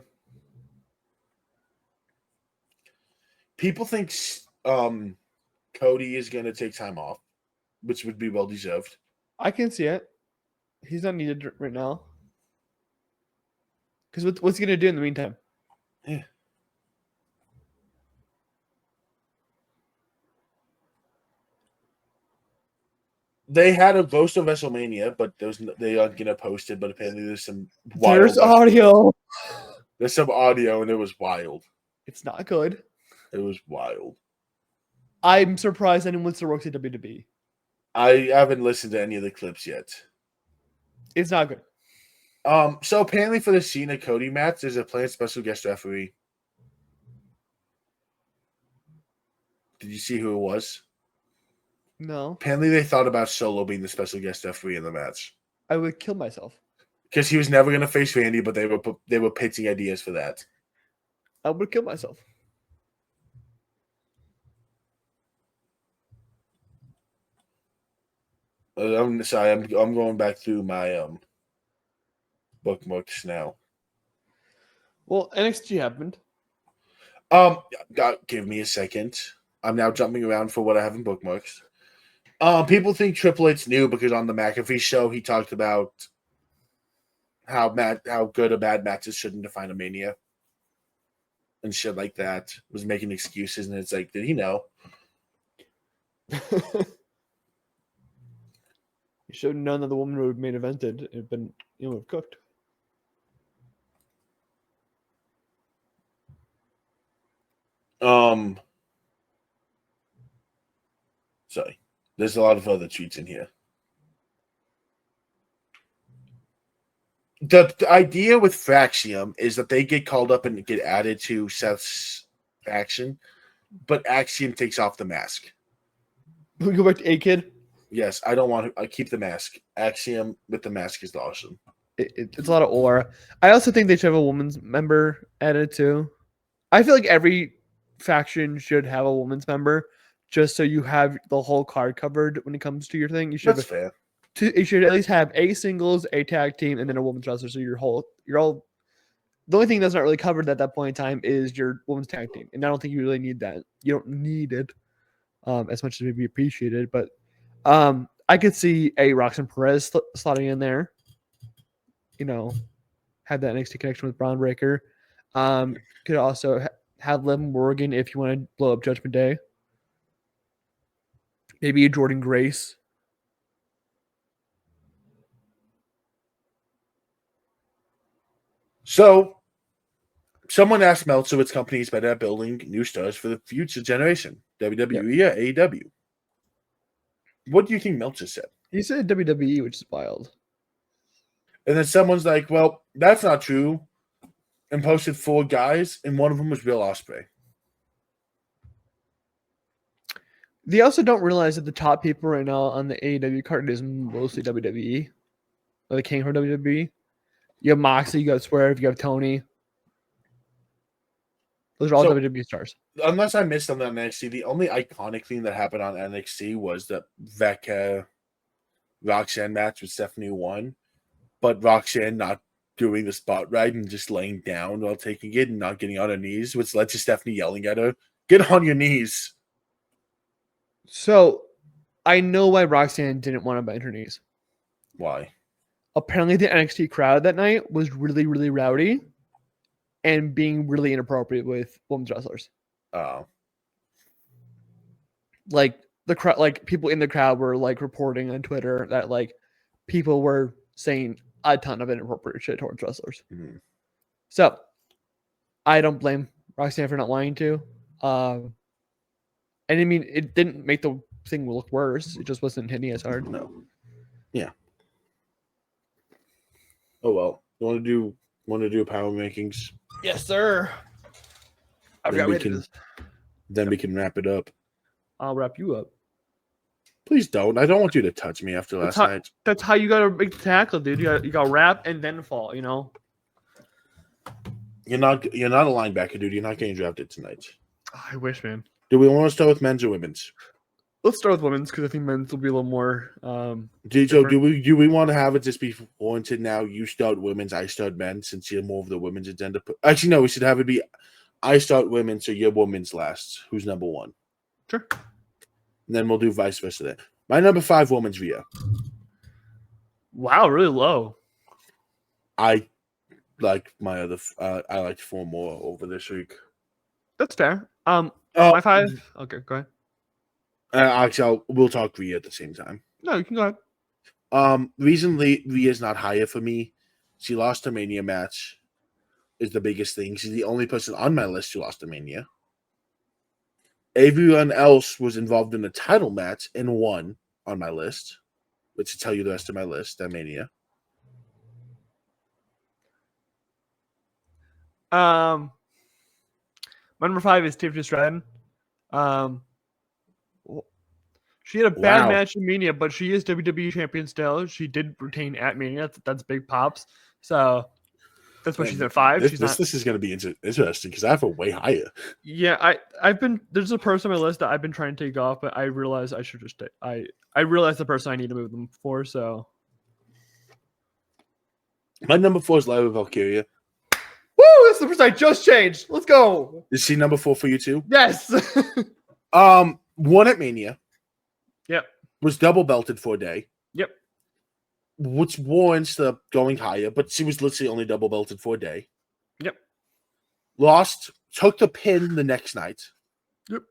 People think Cody is going to take time off, which would be well deserved. I can see it. He's not needed right now. Because what's he going to do in the meantime? Yeah. They had a roast of Wrestlemania, but they aren't going to post it. But apparently there's some wild. There's audio. There's some audio, and it was wild. It's not good. It was wild. I'm surprised anyone still works at WWE. I haven't listened to any of the clips yet. It's not good. So apparently for the Cena Cody match, there's a planned special guest referee. Did you see who it was? No. Apparently they thought about Solo being the special guest referee in the match. I would kill myself. Because he was never going to face Randy, but they were pitching ideas for that. I would kill myself. I'm sorry. I'm going back through my bookmarks now. Well, NXT happened. Give me a second. I'm now jumping around for what I have in bookmarks. People think Triple H knew because on the McAfee show he talked about how good or bad matches shouldn't define a Mania and shit like that. Was making excuses, and it's like, did he know? You should have known that the woman who had main evented had been, cooked. Sorry. There's a lot of other tweets in here. The idea with Faxium is that they get called up and get added to Seth's faction, but Axiom takes off the mask. We go back to A-Kid? Yes, I don't want to. I keep the mask. Axiom with the mask is awesome. It's a lot of aura. I also think they should have a woman's member added too. I feel like every faction should have a woman's member, just so you have the whole card covered when it comes to your thing. You should. That's fair. You should at least have a singles, a tag team, and then a women's wrestler. So you're all. The only thing that's not really covered at that point in time is your women's tag team, and I don't think you really need that. You don't need it as much as maybe appreciated, but I could see a Roxanne Perez slotting in there. Have that NXT connection with Braun Breaker. Could also have Liv Morgan if you want to blow up Judgment Day. Maybe a Jordan Grace. So, someone asked Meltzer which company is better at building new stars for the future generation, WWE or AEW. What do you think Meltzer said? He said WWE, which is wild. And then someone's like, well, that's not true. and posted 4 guys, and one of them was Will Ospreay. They also don't realize that the top people right now on the AEW card is mostly WWE. Or they came from WWE. You have Moxley, you got Swerve, you have Tony. Those are all WWE stars. Unless I missed something on NXT, the only iconic thing that happened on NXT was the Becca Roxanne match with Stephanie won, but Roxanne not doing the spot right and just laying down while taking it and not getting on her knees, which led to Stephanie yelling at her, "Get on your knees." So, I know why Roxanne didn't want to bend her knees. Why? Apparently, the NXT crowd that night was really, really rowdy and being really inappropriate with women's wrestlers. Oh. Like the crowd, like people in the crowd were like reporting on Twitter that like people were saying a ton of inappropriate shit towards wrestlers. Mm-hmm. So I don't blame Roxanne for not wanting to. And I mean, it didn't make the thing look worse. It just wasn't hitting as hard. No. Yeah. Oh well. You want to do power rankings? Yes, sir. Then we can wrap it up. I'll wrap you up. Please don't. I don't want you to touch me after last night. That's how you gotta make the tackle, dude. You gotta wrap and then fall. You know. You're not a linebacker, dude. You're not getting drafted tonight. I wish, man. Do we want to start with men's or women's? Let's start with women's because I think men's will be a little more. Do we want to have it just be warranted now? You start women's, I start men's, since you're more of the women's agenda. Actually, no. We should have it be I start women's, so you're women's last. Who's number 1? Sure. And then we'll do vice versa there. My number 5 woman's Rhea. Wow, really low. I like my other. I liked 4 more over this week. That's fair. My 5. Okay, go ahead. Actually, we'll talk Rhea at the same time. No, you can go ahead. Recently, Rhea's not higher for me. She lost a Mania match. Is the biggest thing. She's the only person on my list who lost a Mania. Everyone else was involved in a title match and won on my list, which will tell you the rest of my list at Mania. My number 5 is Tiffany Stratton. She had a bad match in Mania, but she is WWE champion still. She did retain at Mania. That's big pops. So that's why she's at 5. This is going to be interesting because I have her way higher. Yeah, there's a person on my list that I've been trying to take off, but I realized I should just I realized the person I need to move them for. So my number 4 is Lyra Valkyria. Woo! That's the person I just changed. Let's go. Is she number 4 for you too? Yes. Won at Mania. Yep. Was double belted for a day. Yep. Which warrants the going higher, but she was literally only double belted for a day. Yep. Lost, took the pin the next night. Yep.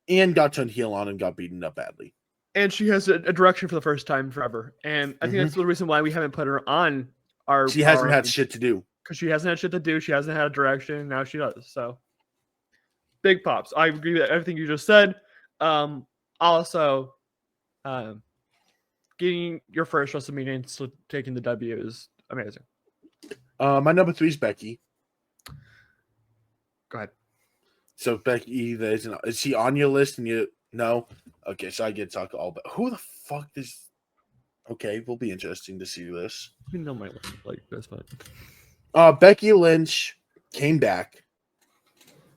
And got turned heel on and got beaten up badly. And she has a direction for the first time forever. And I think that's the reason why we haven't put her on our. She hasn't had shit to do. Because she hasn't had shit to do. She hasn't had a direction. Now she does. So big pops. I agree with everything you just said. Also, getting your first WrestleMania and still taking the W is amazing. My number 3 is Becky. Go ahead. So Becky, is she on your list? And no? Okay, so I get to talk all about who the fuck is. Okay, will be interesting to see this. You know my list, like that's fine. Becky Lynch came back,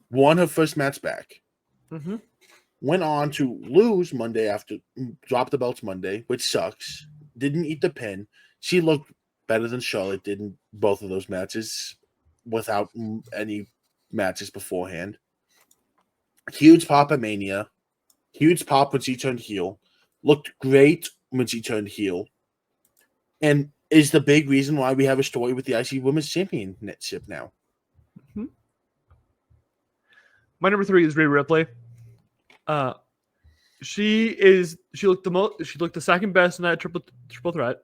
won her first match back. Mm-hmm. Went on to lose Monday after drop the belts Monday, which sucks. Didn't eat the pin. She looked better than Charlotte did in both of those matches without any matches beforehand. Huge pop at Mania. Huge pop when she turned heel. Looked great when she turned heel. And is the big reason why we have a story with the IC Women's Championship now. Mm-hmm. My number 3 is Rhea Ripley. She looked the second best in that triple threat.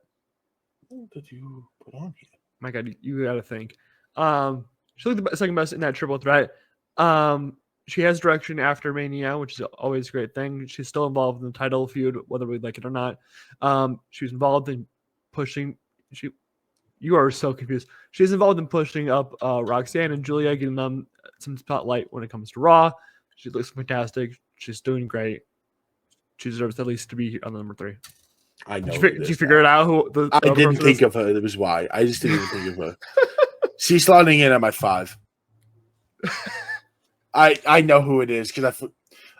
What did you put on here? My God, you gotta think. She looked the second best in that triple threat. She has direction after Mania, which is always a great thing. She's still involved in the title feud, whether we like it or not. She was involved in pushing. You are so confused. She's involved in pushing up Roxanne and Julia, getting them some spotlight when it comes to Raw. She looks fantastic. She's doing great. She deserves at least to be on the number 3. I know. Did you figure it out? Who the I didn't think of her. That was why. I just didn't even think of her. She's slotting in at my 5. I know who it is because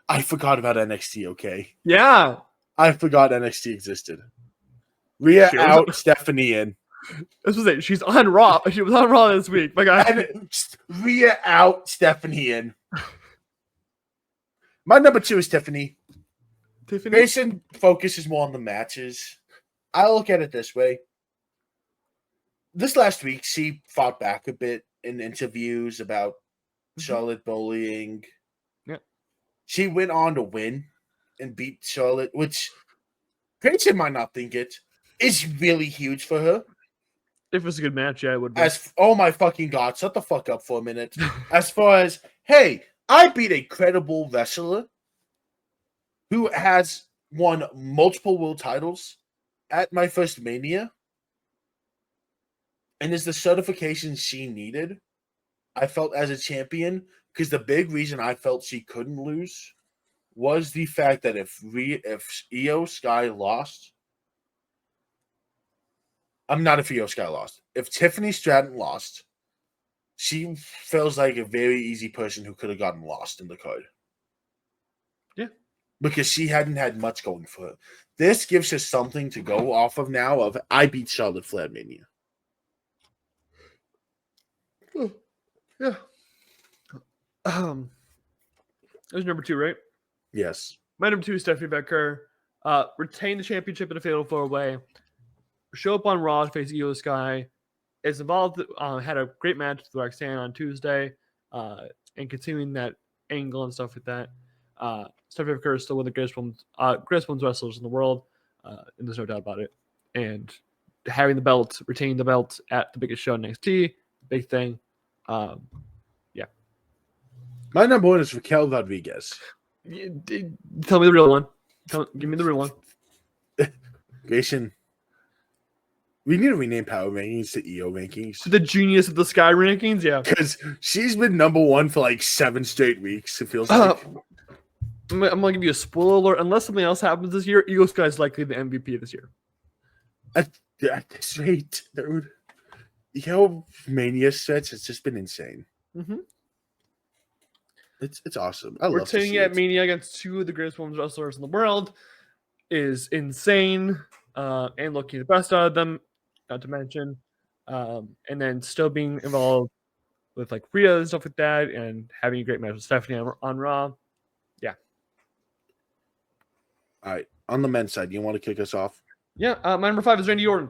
I forgot about NXT. Okay. Yeah. I forgot NXT existed. Rhea out, Stephanie in. This was it. She's on Raw. She was on Raw this week. My God. And Rhea out, Stephanie in. My number 2 is Tiffany. Grayson focuses more on the matches. I look at it this way. This last week, she fought back a bit in interviews about Charlotte bullying. Yeah. She went on to win and beat Charlotte, which Grayson might not think it is really huge for her. If it was a good match, yeah, it would be. Oh my fucking God, shut the fuck up for a minute. As far as, hey, I beat a credible wrestler who has won multiple world titles at my first Mania and is the certification she needed, I felt, as a champion, because the big reason I felt she couldn't lose was the fact that if Io Sky lost, I'm not if Io Sky lost. If Tiffany Stratton lost, she feels like a very easy person who could have gotten lost in the card. Yeah. Because she hadn't had much going for her. This gives her something to go off of now of, I beat Charlotte Flair Mania. Yeah. That was number 2, right? Yes. My number 2 is Stephanie Becker. Retain the championship in a fatal 4-way. Show up on Raw to face Io Sky. Is involved. Had a great match with Roxanne on Tuesday. And continuing that angle and stuff like that. Stephanie Becker is still one of the greatest women's wrestlers in the world. And there's no doubt about it. And having the belt, retaining the belt at the biggest show in NXT, big thing. Yeah. My number 1 is Raquel Rodriguez. Tell me the real one. Give me the real one. Grayson, we need to rename Power Rankings to EO Rankings. To the Genius of the Sky rankings, yeah. Because she's been number 1 for like 7 straight weeks, it feels like. I'm going to give you a spoiler alert. Unless something else happens this year, Io Sky is likely the MVP this year. At this rate, dude. EO Mania sets, it's just been insane. Mm-hmm. It's awesome. I love Retaining at Mania against 2 of the greatest women's wrestlers in the world is insane. And looking the best out of them, not to mention. And then still being involved with like Rhea and stuff like that, and having a great match with Stephanie on Raw. Yeah. All right. On the men's side, you want to kick us off? Yeah. My number 5 is Randy Orton.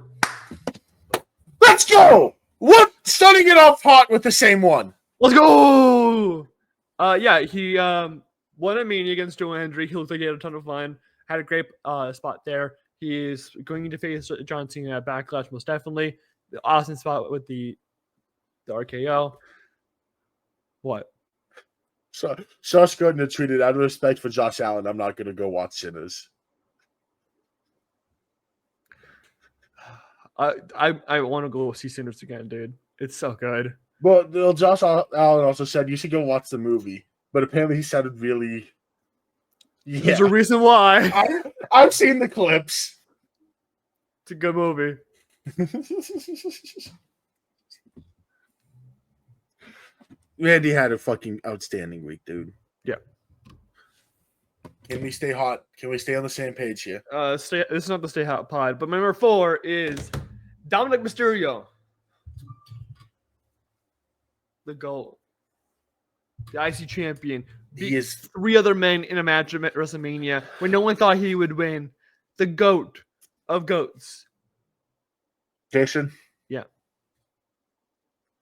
Let's go! What? Starting it off hot with the same one. Let's go! Yeah, he won a Mania against Joe Hendry. He looked like he had a ton of fun. Had a great spot there. He is going to face John Cena at Backlash, most definitely. The awesome spot with the RKO. What? So Josh Gardner tweeted, out of respect for Josh Allen, I'm not going to go watch Sinners. I want to go see Sinners again, dude. It's so good. Well, Josh Allen also said you should go watch the movie, but apparently he sounded really. Yeah. There's a reason why. I've seen the clips. It's a good movie. Randy had a fucking outstanding week, dude. Yeah. Can we stay hot? Can we stay on the same page here? This is not the Stay Hot pod, but my number 4 is Dominic Mysterio. The GOAT. The IC champion. He is 3 other men in a match at WrestleMania when no one thought he would win. The GOAT of GOATs. Jason? Yeah.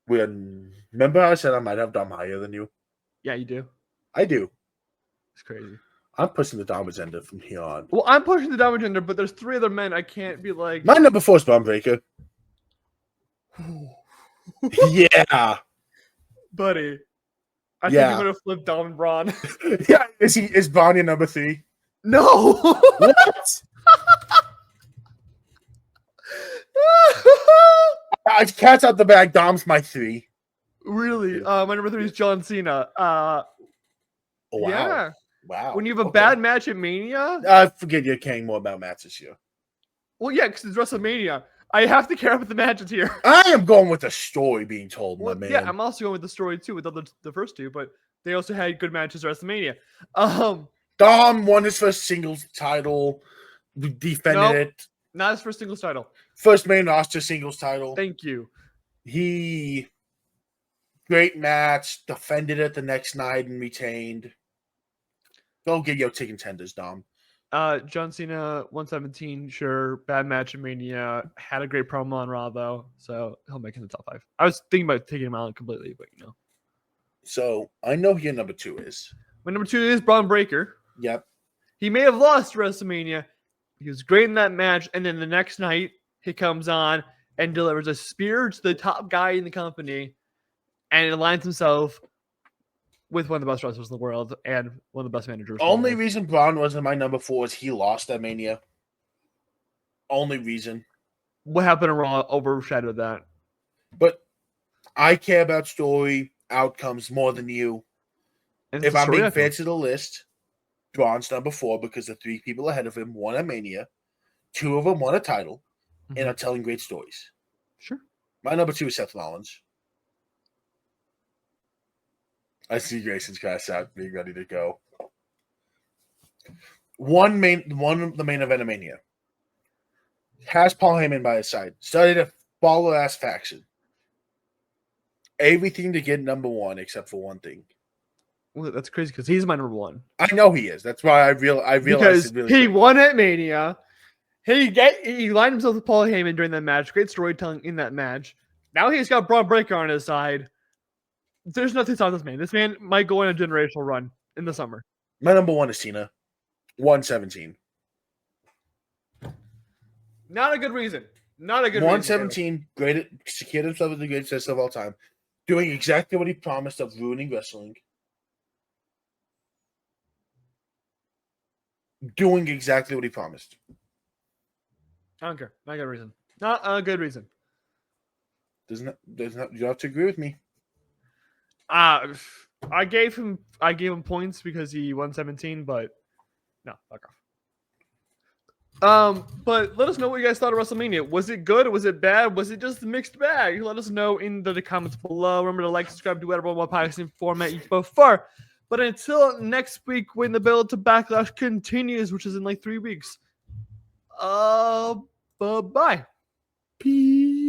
Remember I said I might have Dom higher than you? Yeah, you do. I do. It's crazy. I'm pushing the Dom agenda from here on. Well, I'm pushing the Dom agenda, but there's 3 other men. I can't be like... My number 4 is Braun Breaker. Yeah. Buddy. I think I'm going to flip Dom and Braun. Yeah. Is Braun your number 3? No. What? Cat's out the bag. Dom's my 3. Really? My number 3 is John Cena. Wow. Yeah. Wow. When you have a bad match at Mania, I forget you're caring more about matches here. well, yeah, because it's WrestleMania. I have to care about the matches here. I am going with the story being told, my man. Yeah, I'm also going with the story too, with the first 2, but they also had good matches at WrestleMania. Dom won his first singles title, defended it. Not his first singles title. First main roster singles title. Thank you. Great match, defended it the next night and retained. Go get your chicken tenders, Dom. John Cena, 117, sure. Bad match at Mania. Had a great promo on Raw, though, so he'll make it in the top 5. I was thinking about taking him out completely, but So, I know who your number 2 is. My number 2 is Braun Breaker. Yep. He may have lost WrestleMania. He was great in that match, and then the next night, he comes on and delivers a spear to the top guy in the company and aligns himself with one of the best wrestlers in the world and one of the best managers. Only reason Braun wasn't my number 4 is he lost at Mania. Only reason. What happened in Raw overshadowed that. But I care about story outcomes more than you. If I'm being fair to the list, Braun's number 4 because the 3 people ahead of him won at Mania. 2 of them won a title and are telling great stories. Sure. My number 2 is Seth Rollins. I see Grayson's cast out, being ready to go. One the main event of Mania. Has Paul Heyman by his side. Started a baller-ass faction. Everything to get number 1 except for one thing. Well, that's crazy because he's my number 1. I know he is. That's why I realized because it really he quick. won at Mania. He lined himself with Paul Heyman during that match. Great storytelling in that match. Now he's got Braun Breaker on his side. There's nothing to stop this man. This man might go on a generational run in the summer. My number 1 is Cena. 117. Not a good reason. Not a good 117. Great. Secured himself as the greatest wrestler of all time. Doing exactly what he promised of ruining wrestling. Doing exactly what he promised. I don't care. Not a good reason. Not a good reason. You have to agree with me. I gave him points because he won 17, but no, fuck off. But let us know what you guys thought of WrestleMania. Was it good? Was it bad? Was it just a mixed bag? Let us know in the comments below. Remember to like, subscribe, do whatever one podcasting format you prefer. But until next week, when the build to Backlash continues, which is in like 3 weeks. Bye-bye. Peace.